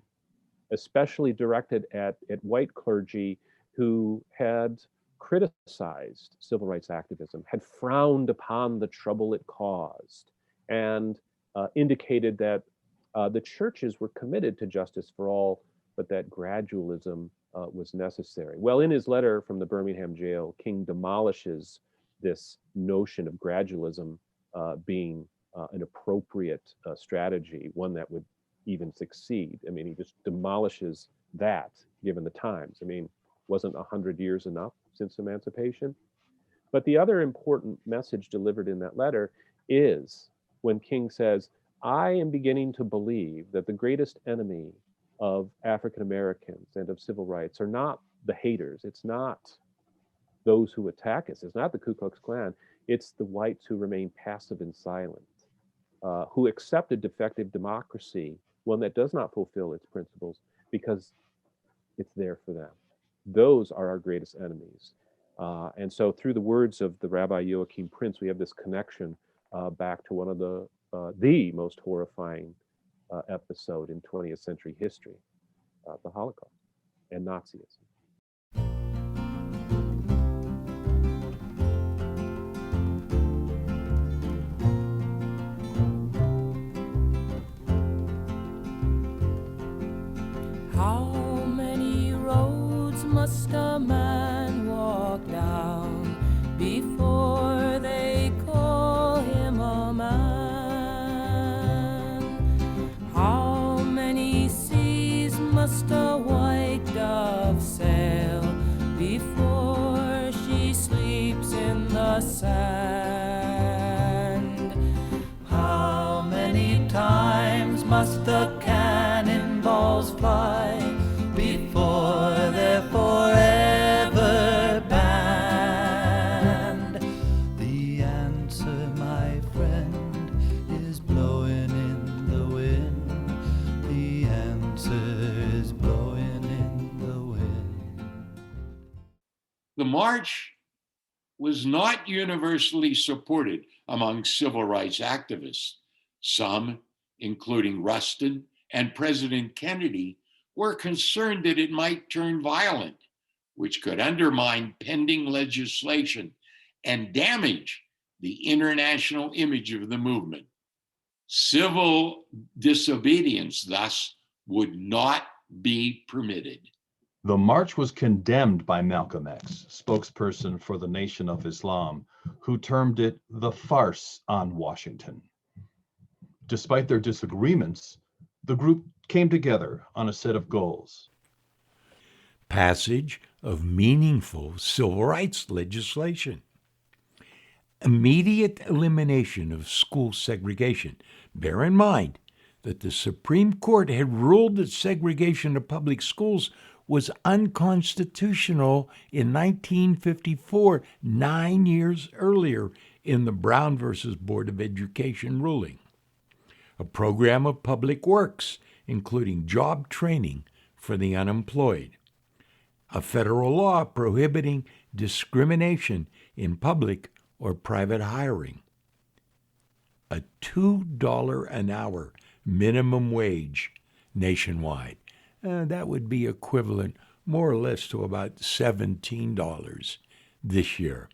[SPEAKER 6] especially directed at white clergy who had criticized civil rights activism, had frowned upon the trouble it caused, and indicated that the churches were committed to justice for all, but that gradualism was necessary. Well, in his letter from the Birmingham jail, King demolishes this notion of gradualism being an appropriate strategy, one that would even succeed. I mean, he just demolishes that given the times. I mean, wasn't 100 years enough since emancipation? But the other important message delivered in that letter is when King says, I am beginning to believe that the greatest enemy of African Americans and of civil rights are not the haters. It's not those who attack us. It's not the Ku Klux Klan. It's the whites who remain passive and silent, who accept a defective democracy, one that does not fulfill its principles because it's there for them. Those are our greatest enemies. And so through the words of the Rabbi Joachim Prince, we have this connection back to one of the most horrifying episode in 20th century history, the Holocaust and Nazism.
[SPEAKER 16] How many roads must a man walk down before they call him a man? How many seas must a white dove sail before she sleeps in the sand? How many times must the cannonballs fly before they're forever banned? The answer, my friend, is blowing in the wind. The answer is blowing in the wind.
[SPEAKER 4] The march was not universally supported among civil rights activists. Some, including Rustin and President Kennedy, were concerned that it might turn violent, which could undermine pending legislation and damage the international image of the movement. Civil disobedience, thus, would not be permitted.
[SPEAKER 5] The march was condemned by Malcolm X, spokesperson for the Nation of Islam, who termed it the farce on Washington. Despite their disagreements, the group came together on a set of goals.
[SPEAKER 3] Passage of meaningful civil rights legislation. Immediate elimination of school segregation. Bear in mind that the Supreme Court had ruled that segregation of public schools was unconstitutional in 1954, 9 years earlier in the Brown versus Board of Education ruling. A program of public works, including job training for the unemployed. A federal law prohibiting discrimination in public or private hiring. A $2 an hour minimum wage nationwide. That would be equivalent more or less to about $17 this year.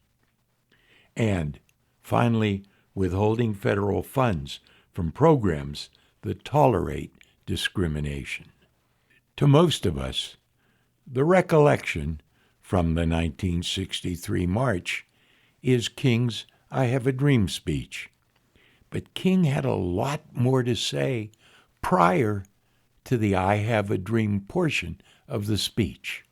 [SPEAKER 3] And finally, withholding federal funds from programs that tolerate discrimination. To most of us, the recollection from the 1963 march is King's "I Have a Dream" speech. But King had a lot more to say prior to the "I Have a Dream" portion of the speech.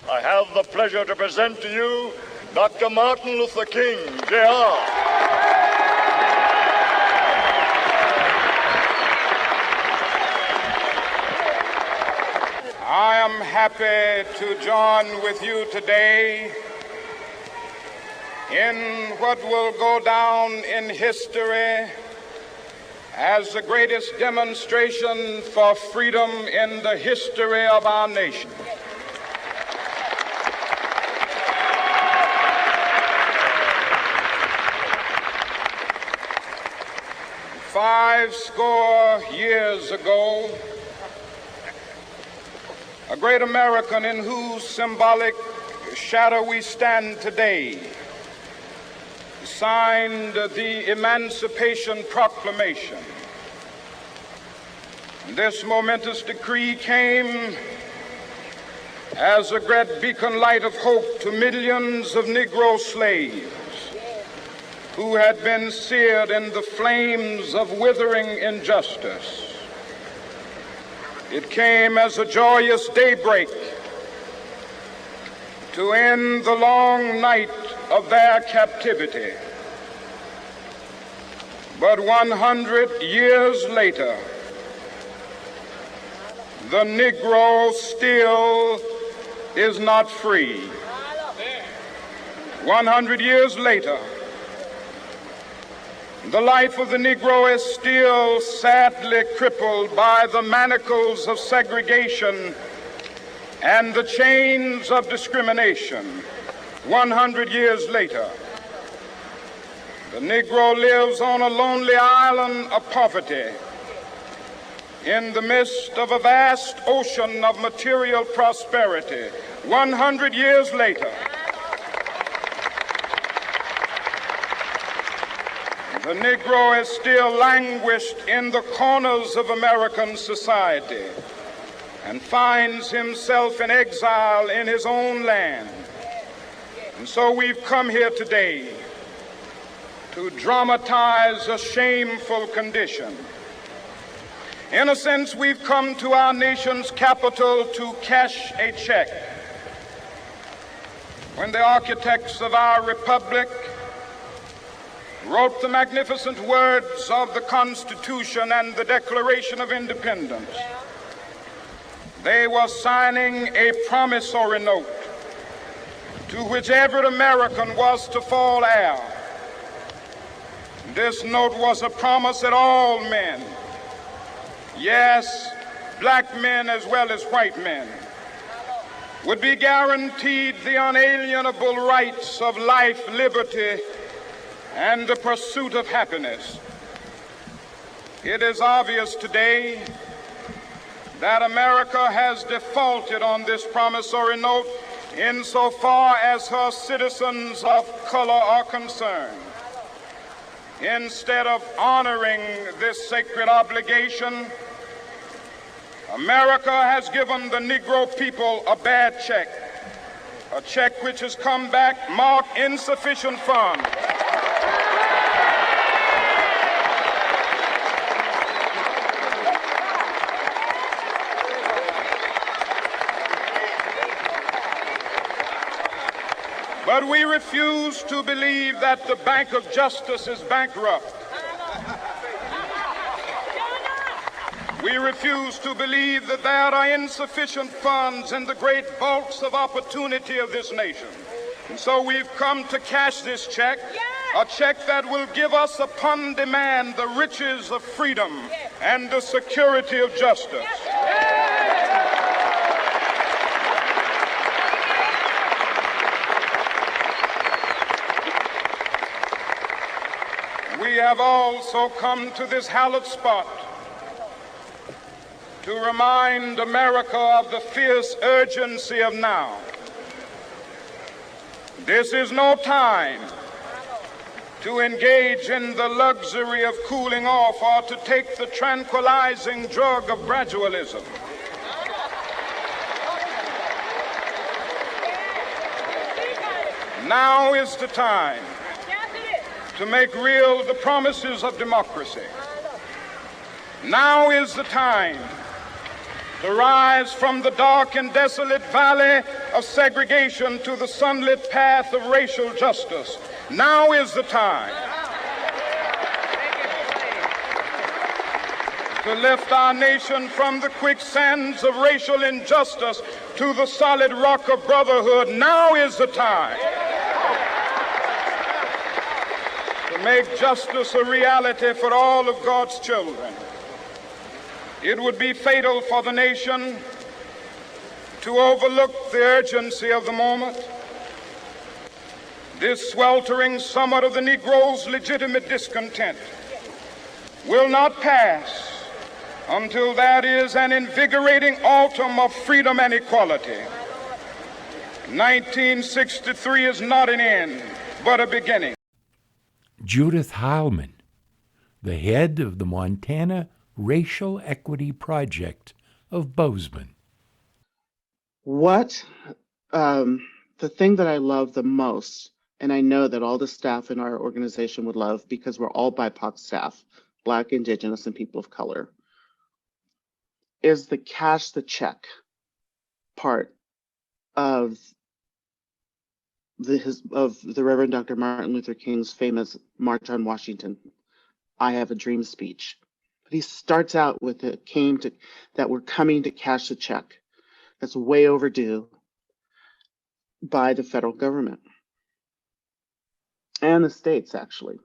[SPEAKER 7] I have the pleasure to present to you Dr. Martin Luther King, Jr. I am happy to join with you today in what will go down in history as the greatest demonstration for freedom in the history of our nation. Five score years ago, a great American in whose symbolic shadow we stand today signed the Emancipation Proclamation. This momentous decree came as a great beacon light of hope to millions of Negro slaves who had been seared in the flames of withering injustice. It came as a joyous daybreak to end the long night of their captivity. But 100 years later, the Negro still is not free. 100 years later, the life of the Negro is still sadly crippled by the manacles of segregation and the chains of discrimination. 100 years later, the Negro lives on a lonely island of poverty in the midst of a vast ocean of material prosperity. 100 years later, the Negro is still languished in the corners of American society and finds himself in exile in his own land. And so we've come here today to dramatize a shameful condition. In a sense, we've come to our nation's capital to cash a check. When the architects of our republic wrote the magnificent words of the Constitution and the Declaration of Independence, they were signing a promissory note to which every American was to fall heir. This note was a promise that all men, yes, black men as well as white men, would be guaranteed the unalienable rights of life, liberty, and the pursuit of happiness. It is obvious today that America has defaulted on this promissory note insofar as her citizens of color are concerned. Instead of honoring this sacred obligation, America has given the Negro people a bad check, a check which has come back marked insufficient funds. But we refuse to believe that the Bank of Justice is bankrupt. We refuse to believe that there are insufficient funds in the great vaults of opportunity of this nation. And so we've come to cash this check, a check that will give us upon demand the riches of freedom and the security of justice.
[SPEAKER 10] we have also come to this hallowed spot to remind America of the fierce urgency of now. This is no time to engage in the luxury of cooling off or to take the tranquilizing drug of gradualism. Now is the time to make real the promises of democracy. Now is the time to rise from the dark and desolate valley of segregation to the sunlit path of racial justice. Now is the time to lift our nation from the quicksands of racial injustice to the solid rock of brotherhood. Now is the time to make justice a reality for all of God's children. It would be fatal for the nation to overlook the urgency of the moment. This sweltering summit of the Negro's legitimate discontent will not pass until that is an invigorating autumn of freedom and equality. 1963 is not an end, but a beginning.
[SPEAKER 3] Judith Heilman, the head of the Montana Racial Equity Project of Bozeman.
[SPEAKER 17] The thing that I love the most, and I know that all the staff in our organization would love because we're all BIPOC staff, Black, Indigenous, and people of color, is the cash the check part of the Reverend Dr. Martin Luther King's famous March on Washington, I Have a Dream speech. But he starts out with that we're coming to cash the check that's way overdue by the federal government and the states, actually.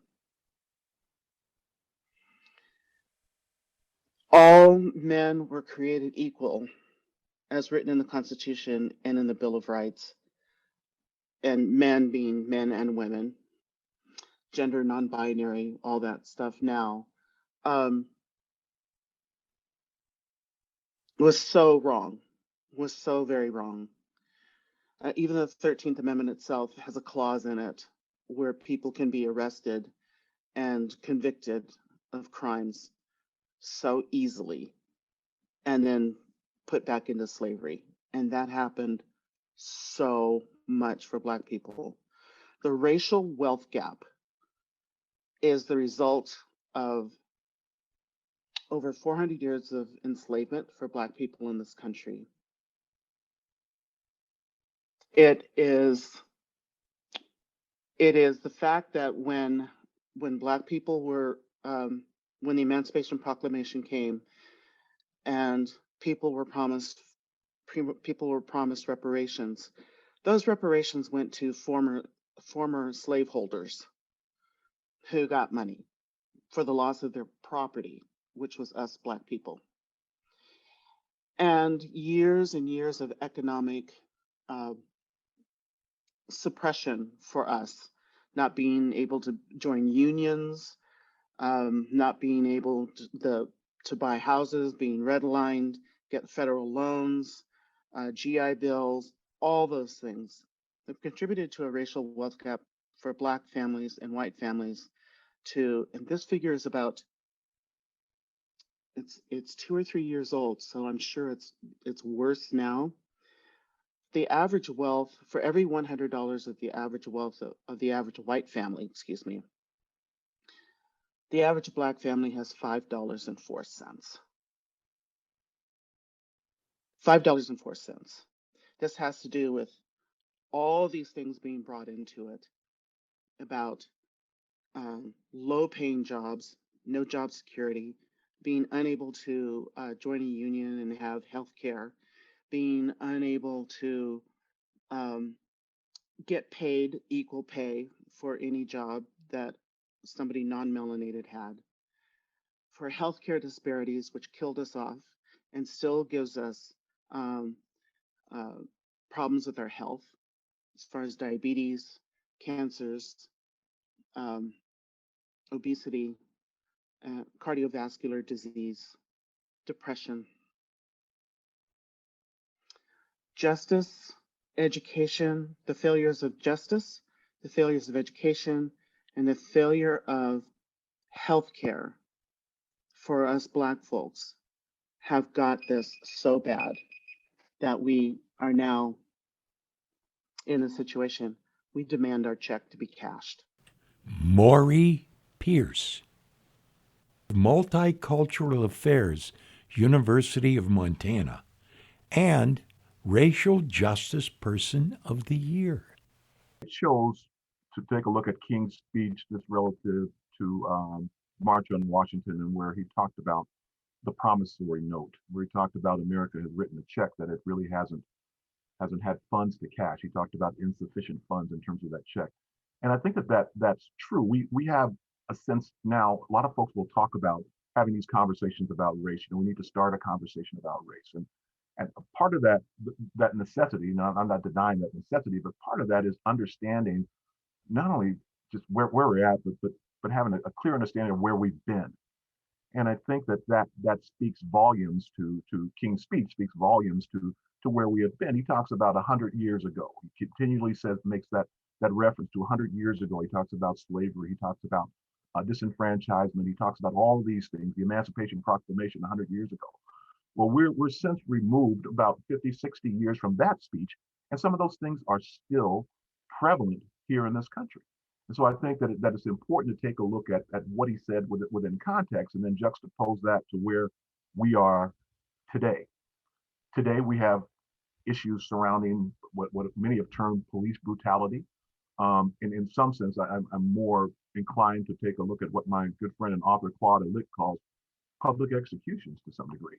[SPEAKER 17] All men were created equal, as written in the Constitution and in the Bill of Rights, and men being men and women, gender non-binary, all that stuff now, was so wrong, was so very wrong. Even the 13th Amendment itself has a clause in it where people can be arrested and convicted of crimes so easily and then put back into slavery. And that happened so much for Black people. The racial wealth gap is the result of over 400 years of enslavement for Black people in this country. It is the fact that when Black people were, when the Emancipation Proclamation came and people were promised reparations, those reparations went to former slaveholders who got money for the loss of their property, which was us Black people. And years of economic suppression for us, not being able to join unions, not being able to buy houses, being redlined, get federal loans, GI bills, all those things have contributed to a racial wealth gap for Black families and white families and this figure is about, it's 2 or 3 years old, so I'm sure it's worse now. The average wealth for every $100 of the average wealth of the average white family, the average Black family has $5.04. $5.04. This has to do with all these things being brought into it about low-paying jobs, no job security, being unable to join a union and have health care, being unable to get paid equal pay for any job that somebody non-melanated had, for healthcare disparities, which killed us off and still gives us problems with our health, as far as diabetes, cancers, obesity, cardiovascular disease, depression. Justice, education, the failures of justice, the failures of education, and the failure of healthcare for us Black folks have got this so bad that we are now in a situation we demand our check to be cashed.
[SPEAKER 3] Maury Pierce, Multicultural Affairs, University of Montana, and Racial Justice Person of the Year.
[SPEAKER 18] I chose to take a look at King's speech just relative to March on Washington, and where he talked about the promissory note, where he talked about America has written a check that it really hasn't had funds to cash. He talked about insufficient funds in terms of that check. And I think that's true. We have a sense now, a lot of folks will talk about having these conversations about race. We need to start a conversation about race. And part of that necessity, I'm not denying that necessity, but part of that is understanding not only just where we're at, but having a clear understanding of where we've been. And I think that speaks volumes to King's speech, speaks volumes to where we have been. He talks about 100 years ago. He continually makes that reference to 100 years ago. He talks about slavery. He talks about disenfranchisement. He talks about all of these things, the Emancipation Proclamation 100 years ago. Well, we're since removed about 50, 60 years from that speech, and some of those things are still prevalent here in this country. And so I think that it's important to take a look at what he said within context, and then juxtapose that to where we are today. Today, we have issues surrounding what many have termed police brutality. In some sense, I'm more inclined to take a look at what my good friend and author Claude Lick calls public executions to some degree.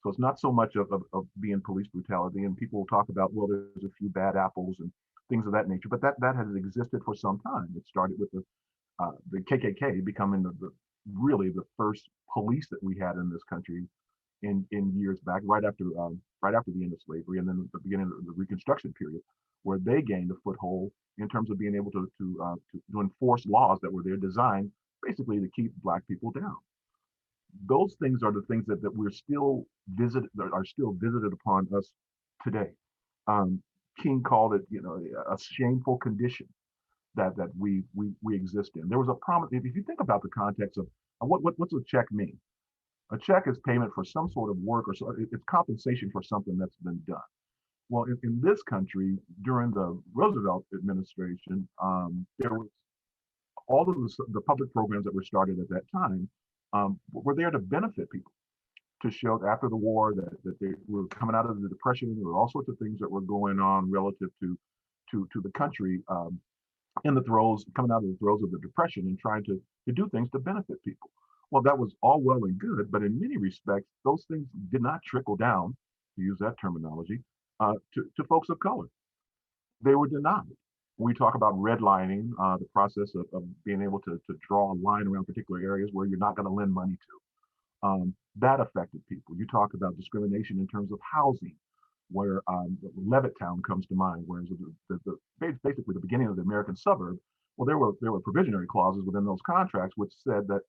[SPEAKER 18] So it's not so much of being police brutality, and people will talk about, well, there's a few bad apples and things of that nature, but that has existed for some time. It started with the KKK becoming really the first police that we had in this country in years back, right after the end of slavery, and then the beginning of the Reconstruction period, where they gained a foothold in terms of being able to enforce laws that were there designed basically to keep Black people down. Those things are the things that we're still visited upon us today. King called it, a shameful condition that we exist in. There was a promise. If you think about the context of what's a check mean? A check is payment for some sort of work, or it's compensation for something that's been done. Well, in this country, during the Roosevelt administration, there was all of the public programs that were started at that time were there to benefit people, to show after the war that they were coming out of the Depression. There were all sorts of things that were going on relative to the country coming out of the throes of the Depression, and trying to do things to benefit people. Well, that was all well and good, but in many respects, those things did not trickle down, to use that terminology, to folks of color. They were denied. When we talk about redlining, the process of being able to draw a line around particular areas where you're not going to lend money to, that affected people. You talk about discrimination in terms of housing, where Levittown comes to mind, whereas basically the beginning of the American suburb. Well, there were provisionary clauses within those contracts which said that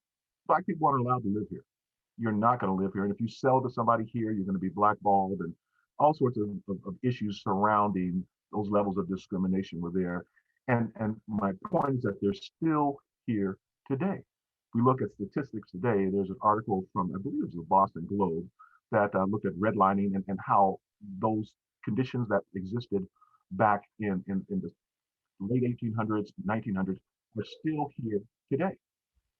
[SPEAKER 18] Black people aren't allowed to live here. You're not going to live here, and if you sell to somebody here, you're going to be blackballed, and all sorts of issues surrounding those levels of discrimination were there. And my point is that they're still here today. If we look at statistics today, there's an article from, I believe it was the Boston Globe, that looked at redlining and how those conditions that existed back in the late 1800s, 1900s are still here today.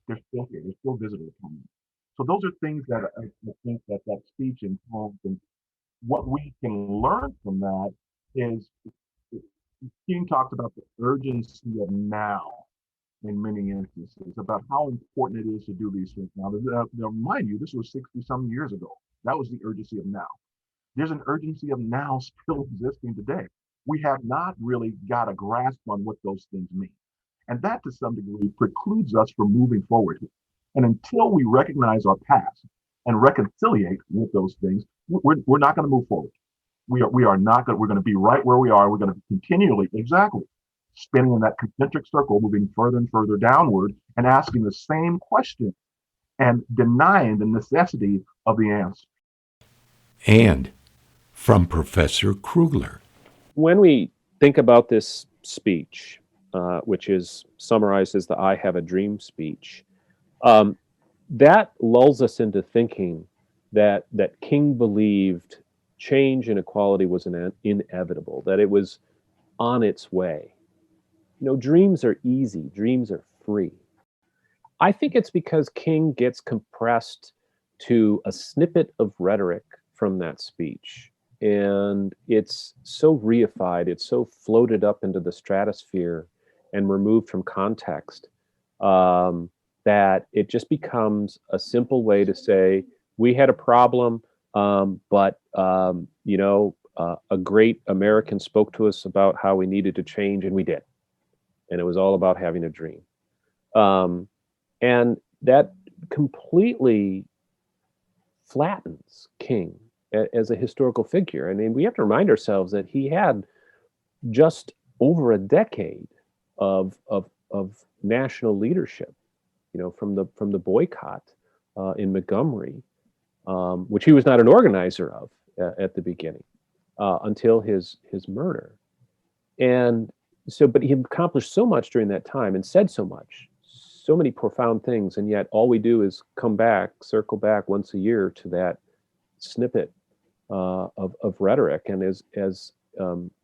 [SPEAKER 18] They're still here. They're still visited upon them. So those are things that I think that speech informs, and what we can learn from that is King talked about the urgency of now in many instances, about how important it is to do these things now. Now, mind you, this was 60-some years ago. That was the urgency of now. There's an urgency of now still existing today. We have not really got a grasp on what those things mean. And that, to some degree, precludes us from moving forward. And until we recognize our past and reconciliate with those things, we're not going to move forward. We are not going. We're going to be right where we are. We're going to continually, exactly, spinning in that concentric circle, moving further and further downward, and asking the same question and denying the necessity of the answer.
[SPEAKER 3] And from Professor Krugler.
[SPEAKER 6] When we think about this speech, which is summarized as the I Have a Dream speech, that lulls us into thinking that King believed change and equality was inevitable, that it was on its way. You know, dreams are easy, dreams are free. I think it's because King gets compressed to a snippet of rhetoric from that speech. And it's so reified, it's so floated up into the stratosphere and removed from context that it just becomes a simple way to say, we had a problem, but a great American spoke to us about how we needed to change, and we did. And it was all about having a dream. And that completely flattens King as a historical figure. I mean, we have to remind ourselves that he had just over a decade of national leadership, you know, from the boycott in Montgomery, which he was not an organizer of at the beginning, until his murder. And so, but he accomplished so much during that time and said so much, so many profound things, and yet all we do is circle back once a year to that snippet of rhetoric. And as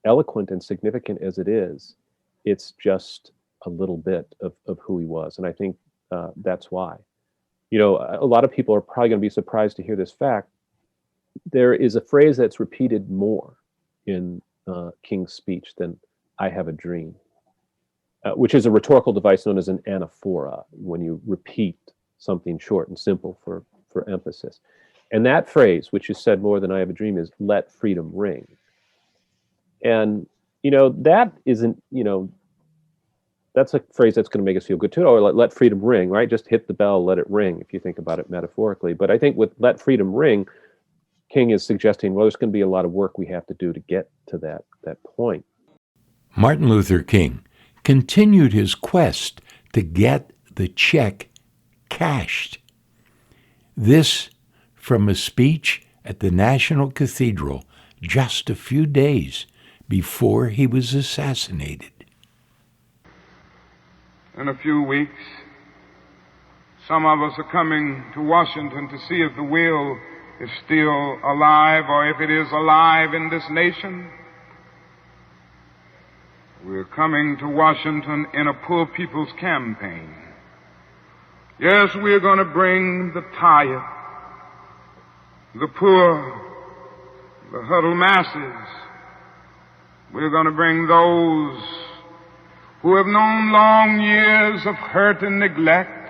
[SPEAKER 6] eloquent and significant as it is, it's just a little bit of who he was. And I think that's why. You know, a lot of people are probably going to be surprised to hear this fact. There is a phrase that's repeated more in King's speech than "I have a dream," which is a rhetorical device known as an anaphora, when you repeat something short and simple for emphasis. And that phrase, which is said more than "I have a dream," is "let freedom ring." And, you know, that isn't, you know, that's a phrase that's going to make us feel good too. Or let freedom ring, right? Just hit the bell, let it ring, if you think about it metaphorically. But I think with "let freedom ring," King is suggesting, well, there's going to be a lot of work we have to do to get to that point.
[SPEAKER 3] Martin Luther King continued his quest to get the check cashed. This from a speech at the National Cathedral just a few days before he was assassinated.
[SPEAKER 19] In a few weeks, some of us are coming to Washington to see if the will is still alive, or if it is alive in this nation. We're coming to Washington in a poor people's campaign. Yes, we're going to bring the tired, the poor, the huddled masses. We're going to bring those who have known long years of hurt and neglect.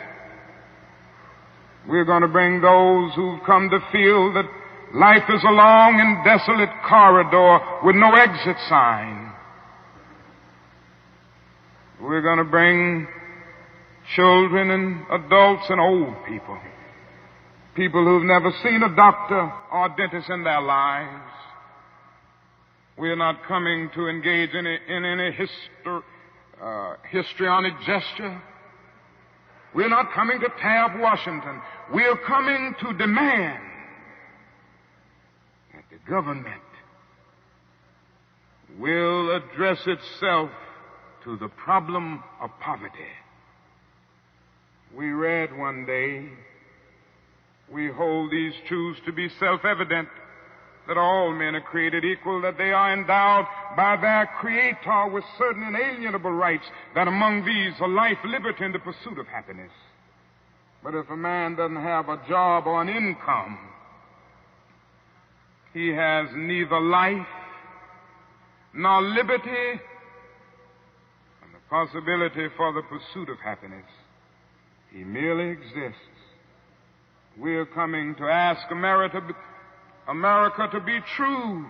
[SPEAKER 19] We're going to bring those who've come to feel that life is a long and desolate corridor with no exit sign. We're going to bring children and adults and old people, people who've never seen a doctor or a dentist in their lives. We're not coming to engage in any histrionic gesture. We're not coming to tear up Washington. We're coming to demand that the government will address itself to the problem of poverty. We read one day, we hold these truths to be self-evident, that all men are created equal, that they are endowed by their Creator with certain inalienable rights, that among these are life, liberty, and the pursuit of happiness. But if a man doesn't have a job or an income, he has neither life nor liberty and the possibility for the pursuit of happiness. He merely exists. We're coming to ask America to be true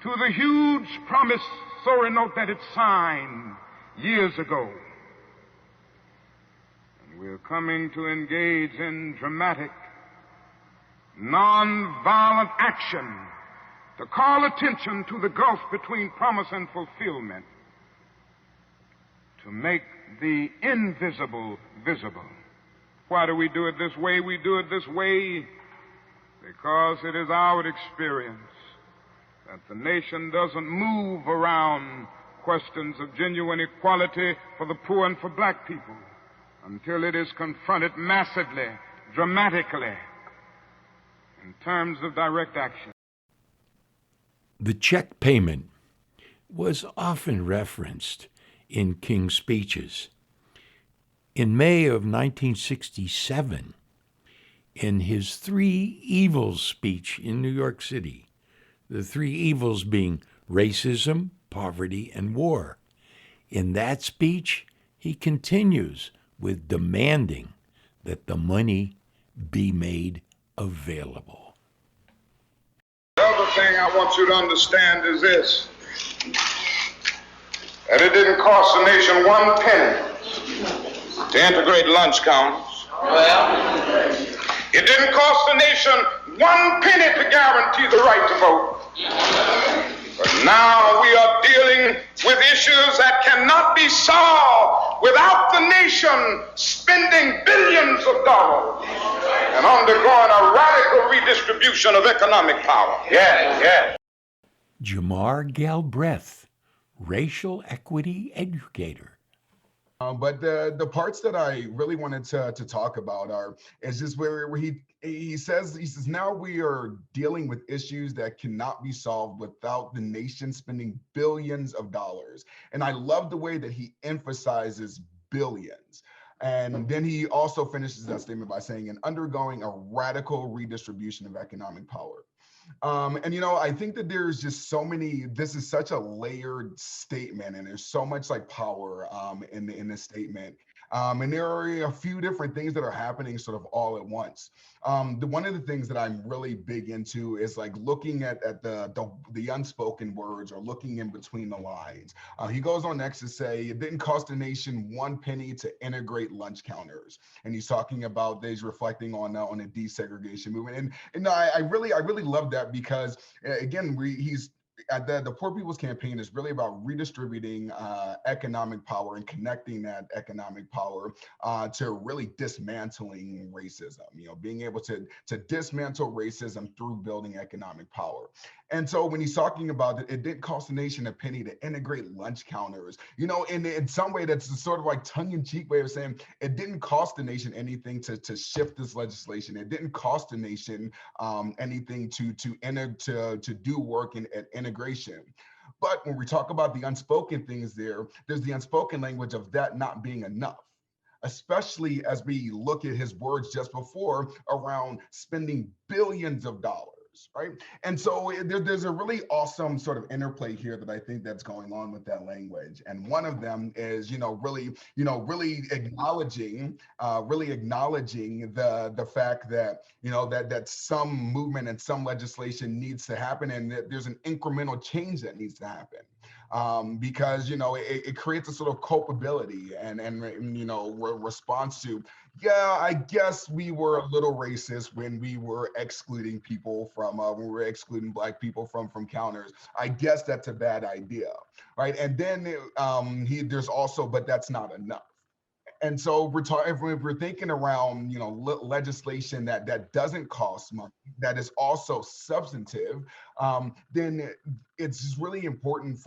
[SPEAKER 19] to the huge promissory note that it signed years ago. And we're coming to engage in dramatic, non-violent action to call attention to the gulf between promise and fulfillment. to make the invisible visible. Why do we do it this way? We do it this way because it is our experience that the nation doesn't move around questions of genuine equality for the poor and for black people until it is confronted massively, dramatically, in terms of direct action.
[SPEAKER 3] The check payment was often referenced in King's speeches. In May of 1967, in his Three Evils speech in New York City, the three evils being racism, poverty, and war. In that speech, he continues with demanding that the money be made available.
[SPEAKER 19] The other thing I want you to understand is this, that it didn't cost the nation one penny to integrate lunch counters. It didn't cost the nation one penny to guarantee the right to vote. But now we are dealing with issues that cannot be solved without the nation spending billions of dollars and undergoing a radical redistribution of economic power. Yeah.
[SPEAKER 3] Jamar Galbraith, racial equity educator.
[SPEAKER 20] But the parts that I really wanted to talk about is just where he says now we are dealing with issues that cannot be solved without the nation spending billions of dollars. And I love the way that he emphasizes billions. And then he also finishes that statement by saying, and undergoing a radical redistribution of economic power. And I think that there's just so many, this is such a layered statement, and there's so much like power in this statement. And there are a few different things that are happening sort of all at once. One of the things that I'm really big into is like looking at the unspoken words, or looking in between the lines. He goes on next to say, it didn't cost the nation one penny to integrate lunch counters. And he's talking about, he's reflecting on a desegregation movement. And I really love that, because again, he's at the Poor People's Campaign is really about redistributing economic power and connecting that economic power to really dismantling racism, being able to dismantle racism through building economic power. And so when he's talking about it didn't cost the nation a penny to integrate lunch counters, in some way that's a sort of like tongue-in-cheek way of saying it didn't cost the nation anything to shift this legislation. It didn't cost the nation anything to do work at integration. But when we talk about the unspoken things there's the unspoken language of that not being enough, especially as we look at his words just before around spending billions of dollars. Right. And so there's a really awesome sort of interplay here that I think that's going on with that language. And one of them is, really acknowledging the fact that, that some movement and some legislation needs to happen, and that there's an incremental change that needs to happen. Because, it creates a sort of culpability and response to, yeah, I guess we were a little racist when we were excluding people from, when we were excluding Black people from counters. I guess that's a bad idea, right? And then there's also, but that's not enough. And so if we're thinking around, legislation that doesn't cost money, that is also substantive, then it's just really important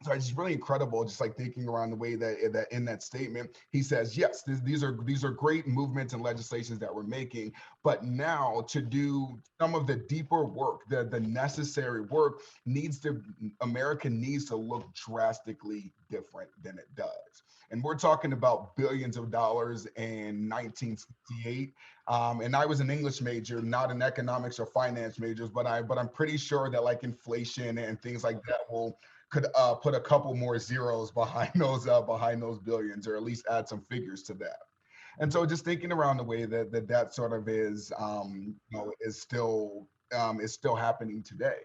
[SPEAKER 20] so it's just really incredible, just like thinking around the way that in that statement, he says, yes, these are great movements and legislations that we're making, but now to do some of the deeper work, the necessary work America needs to look drastically different than it does. And we're talking about billions of dollars in 1968. And I was an English major, not an economics or finance majors, but I'm pretty sure that like inflation and things like that could put a couple more zeros behind those billions, or at least add some figures to that. And so just thinking around the way that sort of is still happening today.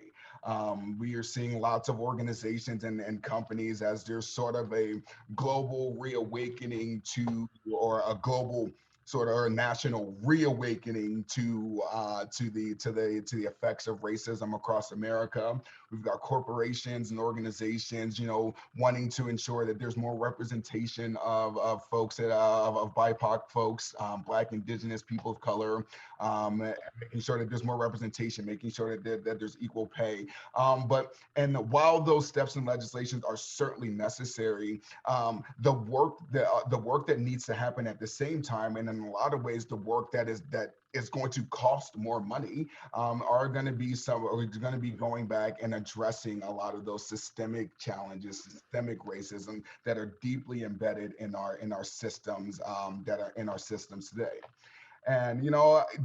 [SPEAKER 20] We are seeing lots of organizations and companies as there's sort of a global reawakening to, or a global sort of a national reawakening to the effects of racism across America. We've got corporations and organizations, wanting to ensure that there's more representation of folks of BIPOC folks, Black, Indigenous, people of color, making sure that there's more representation, making sure that there's equal pay. And while those steps and legislations are certainly necessary, the work that needs to happen at the same time, and in a lot of ways, the work that is going to cost more money, are going to be going back and addressing a lot of those systemic challenges, systemic racism that are deeply embedded in our systems, that are in our systems today. And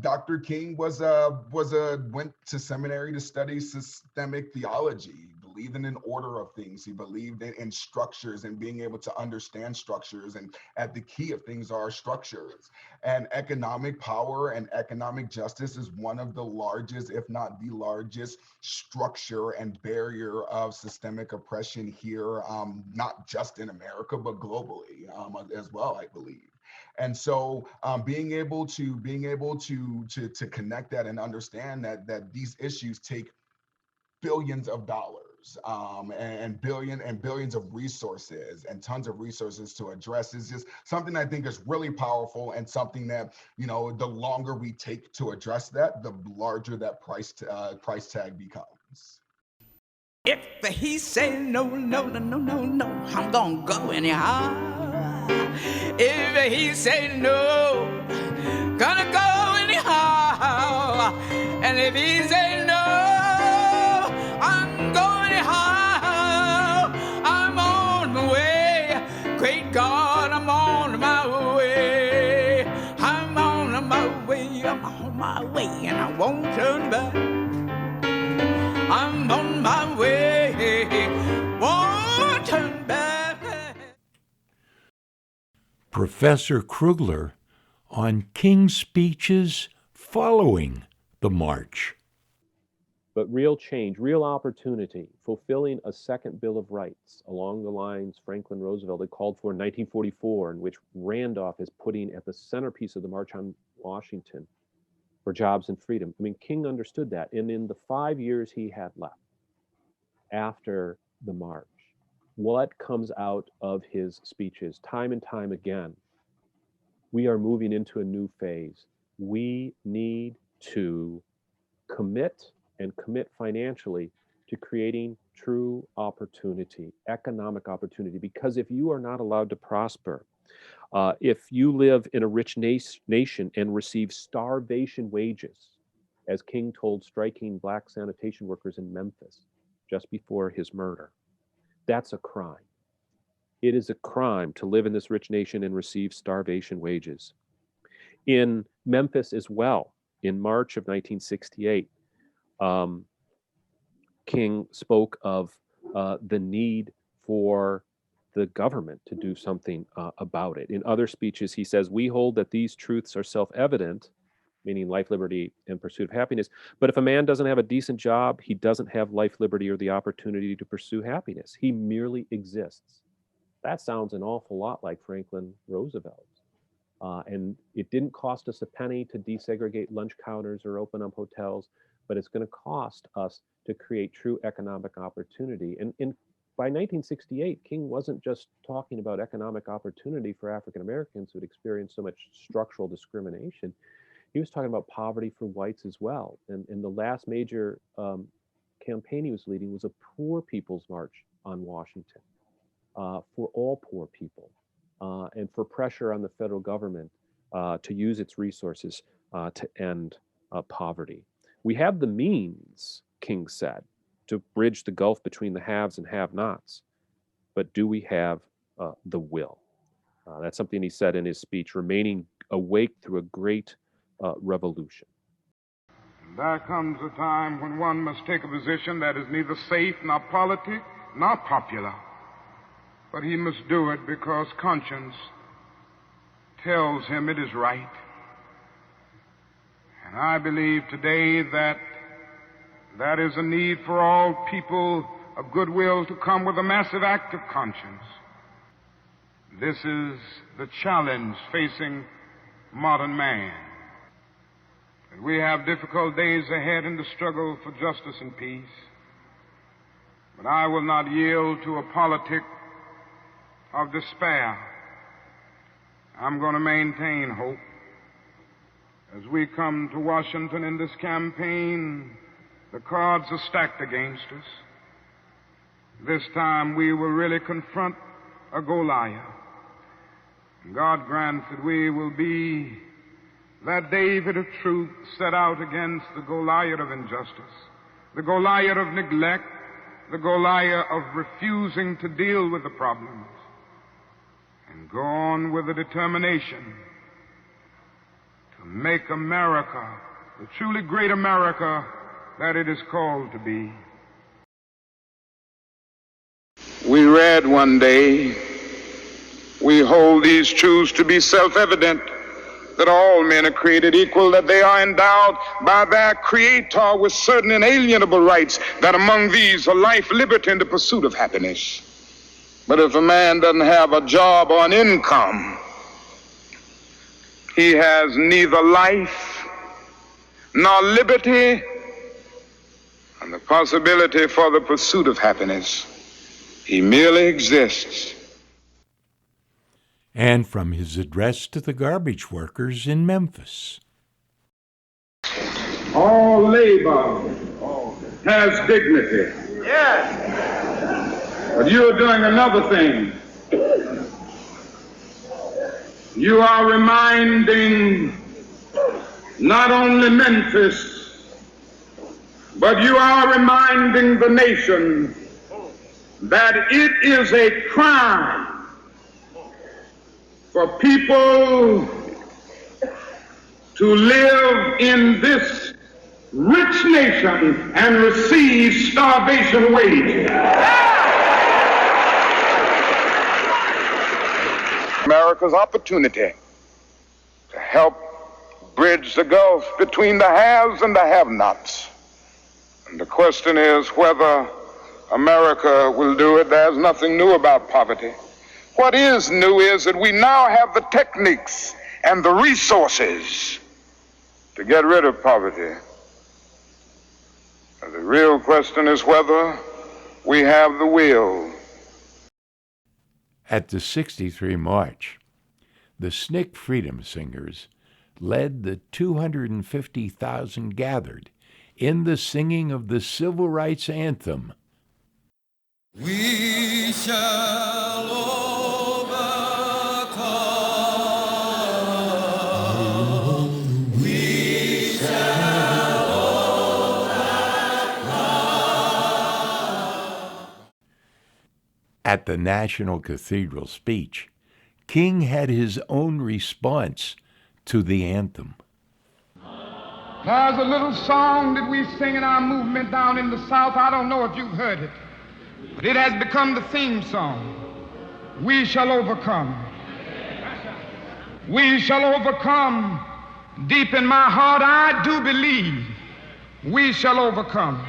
[SPEAKER 20] Dr. King went to seminary to study systemic theology. He believed in an order of things. He believed in structures and being able to understand structures. And at the key of things are structures. And economic power and economic justice is one of the largest, if not the largest, structure and barrier of systemic oppression here, not just in America, but globally as well, I believe. And so being able to connect that and understand that these issues take billions of dollars and billions of resources and tons of resources to address is just something I think is really powerful, and something that, the longer we take to address that, the larger that price tag becomes.
[SPEAKER 1] If he say no, no, no, no, no, no, I'm gonna go anyhow. If he say no, gonna go anyhow. And if he say no, I'm going anyhow. I'm on my way. Great God, I'm on my way. I'm on my way. I'm on my way, and I won't turn back. I'm on my way, won't turn back.
[SPEAKER 3] Professor Krugler on King's speeches following the march.
[SPEAKER 6] But real change, real opportunity, fulfilling a second Bill of Rights along the lines Franklin Roosevelt had called for in 1944, in which Randolph is putting at the centerpiece of the March on Washington for jobs and freedom. I mean, King understood that. And in the 5 years he had left after the march, what comes out of his speeches time and time again? We are moving into a new phase. We need to commit financially to creating true opportunity, economic opportunity, because if you are not allowed to prosper, if you live in a rich nation and receive starvation wages, as King told striking Black sanitation workers in Memphis just before his murder, that's a crime. It is a crime to live in this rich nation and receive starvation wages. In Memphis as well, in March of 1968, King spoke of the need for the government to do something about it. In other speeches, he says, we hold that these truths are self-evident, meaning life, liberty, and pursuit of happiness. But if a man doesn't have a decent job, he doesn't have life, liberty, or the opportunity to pursue happiness. He merely exists. That sounds an awful lot like Franklin Roosevelt. And it didn't cost us a penny to desegregate lunch counters or open up hotels, but it's going to cost us to create true economic opportunity. And by 1968, King wasn't just talking about economic opportunity for African Americans who had experienced so much structural discrimination. He was talking about poverty for whites as well. And the last major campaign he was leading was a Poor People's March on Washington for all poor people, and for pressure on the federal government to use its resources to end poverty. We have the means, King said, to bridge the gulf between the haves and have-nots, but do we have the will? That's something he said in his speech, remaining awake through a great revolution.
[SPEAKER 19] There comes a time when one must take a position that is neither safe, nor politic, nor popular, but he must do it because conscience tells him it is right. And I believe today that that is a need for all people of goodwill to come with a massive act of conscience. This is the challenge facing modern man. And we have difficult days ahead in the struggle for justice and peace. But I will not yield to a politic of despair. I'm going to maintain hope. As we come to Washington in this campaign, the cards are stacked against us. This time we will really confront a Goliath. And God grants that we will be that David of truth set out against the Goliath of injustice, the Goliath of neglect, the Goliath of refusing to deal with the problems, and go on with the determination to make America the truly great America that it is called to be. We read one day, we hold these truths to be self-evident, that all men are created equal, that they are endowed by their Creator with certain inalienable rights, that among these are life, liberty, and the pursuit of happiness. But if a man doesn't have a job or an income, he has neither life nor liberty and the possibility for the pursuit of happiness. He merely exists.
[SPEAKER 3] And from his address to the garbage workers in Memphis.
[SPEAKER 19] All labor has dignity.
[SPEAKER 10] Yes.
[SPEAKER 19] But you're doing another thing. You are reminding not only Memphis, but you are reminding the nation that it is a crime for people to live in this rich nation and receive starvation wages. America's opportunity to help bridge the gulf between the haves and the have-nots. And the question is whether America will do it. There's nothing new about poverty. What is new is that we now have the techniques and the resources to get rid of poverty. And the real question is whether we have the will.
[SPEAKER 3] At the 63 March, the SNCC Freedom Singers led the 250,000 gathered in the singing of the Civil Rights Anthem.
[SPEAKER 1] We shall overcome. We shall overcome.
[SPEAKER 3] At the National Cathedral speech, King had his own response to the anthem.
[SPEAKER 19] There's a little song that we sing in our movement down in the South. I don't know if you've heard it, but it has become the theme song. We shall overcome. We shall overcome. Deep in my heart, I do believe we shall overcome.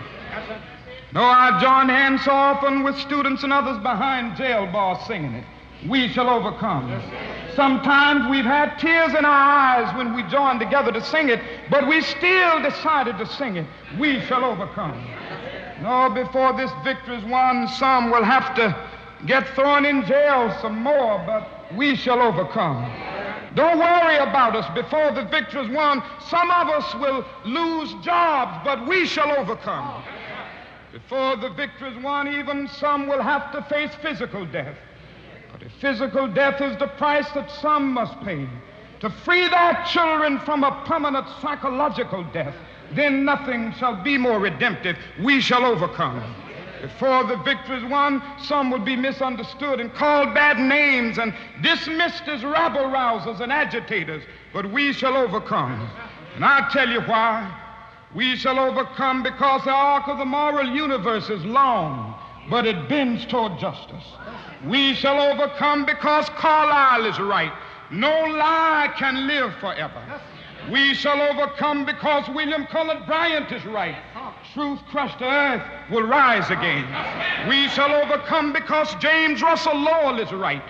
[SPEAKER 19] Though I join hands so often with students and others behind jail bars singing it, we shall overcome. Sometimes we've had tears in our eyes when we joined together to sing it, but we still decided to sing it. We shall overcome. No, before this victory is won, some will have to get thrown in jail some more, but we shall overcome. Don't worry about us. Before the victory is won, some of us will lose jobs, but we shall overcome. Before the victory is won, even some will have to face physical death. But if physical death is the price that some must pay to free their children from a permanent psychological death, then nothing shall be more redemptive. We shall overcome. Before the victory is won, some will be misunderstood and called bad names and dismissed as rabble-rousers and agitators, but we shall overcome. And I'll tell you why. We shall overcome because the arc of the moral universe is long, but it bends toward justice. We shall overcome because Carlyle is right. No lie can live forever. We shall overcome because William Cullen Bryant is right. Truth crushed to earth will rise again. We shall overcome because James Russell Lowell is right.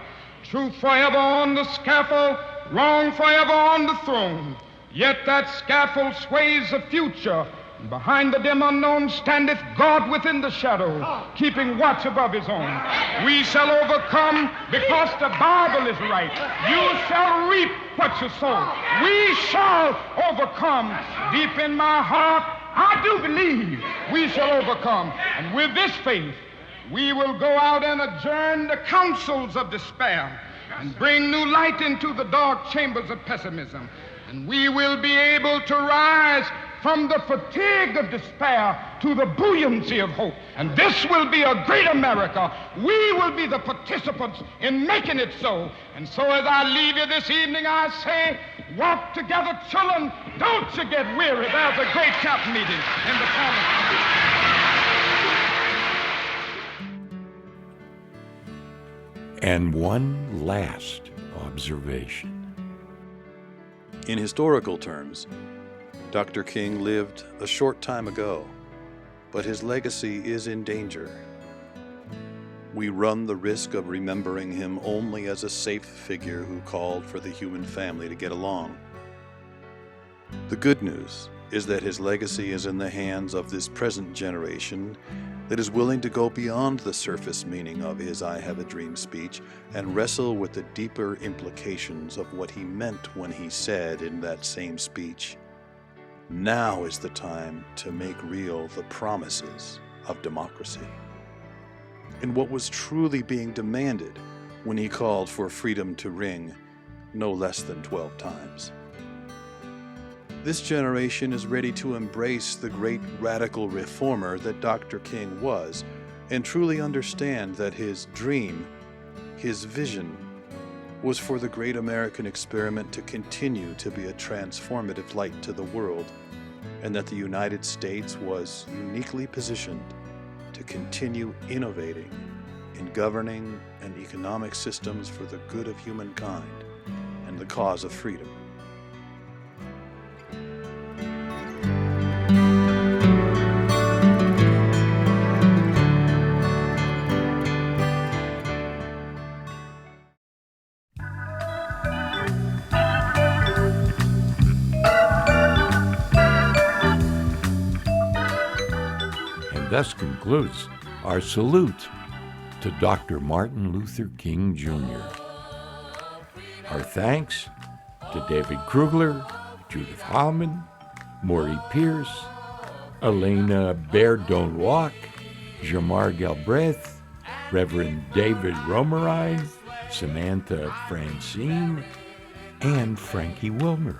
[SPEAKER 19] Truth forever on the scaffold long forever on the throne. Yet that scaffold sways the future. And behind the dim unknown standeth God within the shadow, keeping watch above his own. We shall overcome because the Bible is right. You shall reap what you sow. We shall overcome. Deep in my heart, I do believe we shall overcome. And with this faith, we will go out and adjourn the councils of despair and bring new light into the dark chambers of pessimism. And we will be able to rise from the fatigue of despair to the buoyancy of hope. And this will be a great America. We will be the participants in making it so. And so as I leave you this evening, I say, walk together, children. Don't you get weary. There's a great camp meeting in the corner.
[SPEAKER 3] And one last observation.
[SPEAKER 21] In historical terms, Dr. King lived a short time ago, but his legacy is in danger. We run the risk of remembering him only as a safe figure who called for the human family to get along. The good news is that his legacy is in the hands of this present generation that is willing to go beyond the surface meaning of his I Have a Dream speech and wrestle with the deeper implications of what he meant when he said in that same speech, "Now is the time to make real the promises of democracy," and what was truly being demanded when he called for freedom to ring no less than 12 times. This generation is ready to embrace the great radical reformer that Dr. King was and truly understand that his dream, his vision, was for the great American experiment to continue to be a transformative light to the world, and that the United States was uniquely positioned to continue innovating in governing and economic systems for the good of humankind and the cause of freedom.
[SPEAKER 3] Thus concludes our salute to Dr. Martin Luther King Jr. Our thanks to David Krugler, Judith Hallman, Maury Pierce, Elena Baird-Donlock, Jamar Galbraith, Reverend David Romerine, Samantha Francine, and Frankie Wilmer.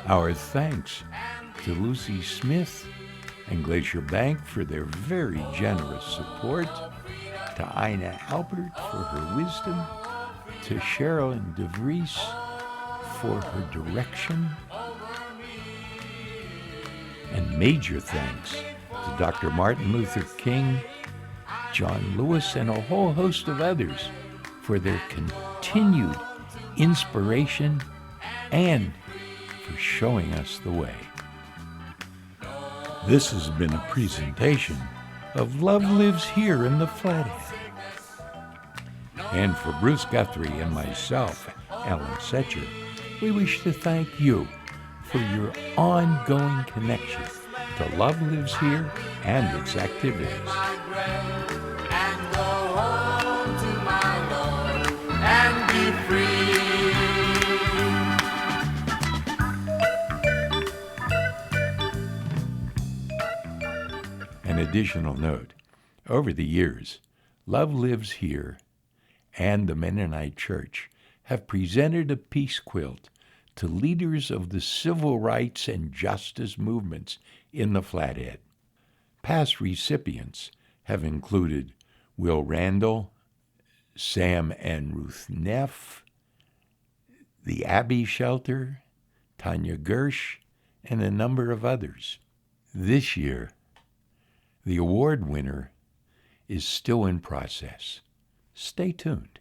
[SPEAKER 3] Our thanks to Lucy Smith and Glacier Bank for their very generous support, to Ina Albert for her wisdom, to Sherilyn DeVries for her direction, and major thanks to Dr. Martin Luther King, John Lewis, and a whole host of others for their continued inspiration and for showing us the way. This has been a presentation of Love Lives Here in the Flathead. And for Bruce Guthrie and myself, Alan Secher, we wish to thank you for your ongoing connection to Love Lives Here and its activities.
[SPEAKER 1] And go home to my Lord and be free.
[SPEAKER 3] An additional note, over the years, Love Lives Here and the Mennonite Church have presented a peace quilt to leaders of the civil rights and justice movements in the Flathead. Past recipients have included Will Randall, Sam and Ruth Neff, the Abbey Shelter, Tanya Gersh, and a number of others. This year, the award winner is still in process. Stay tuned.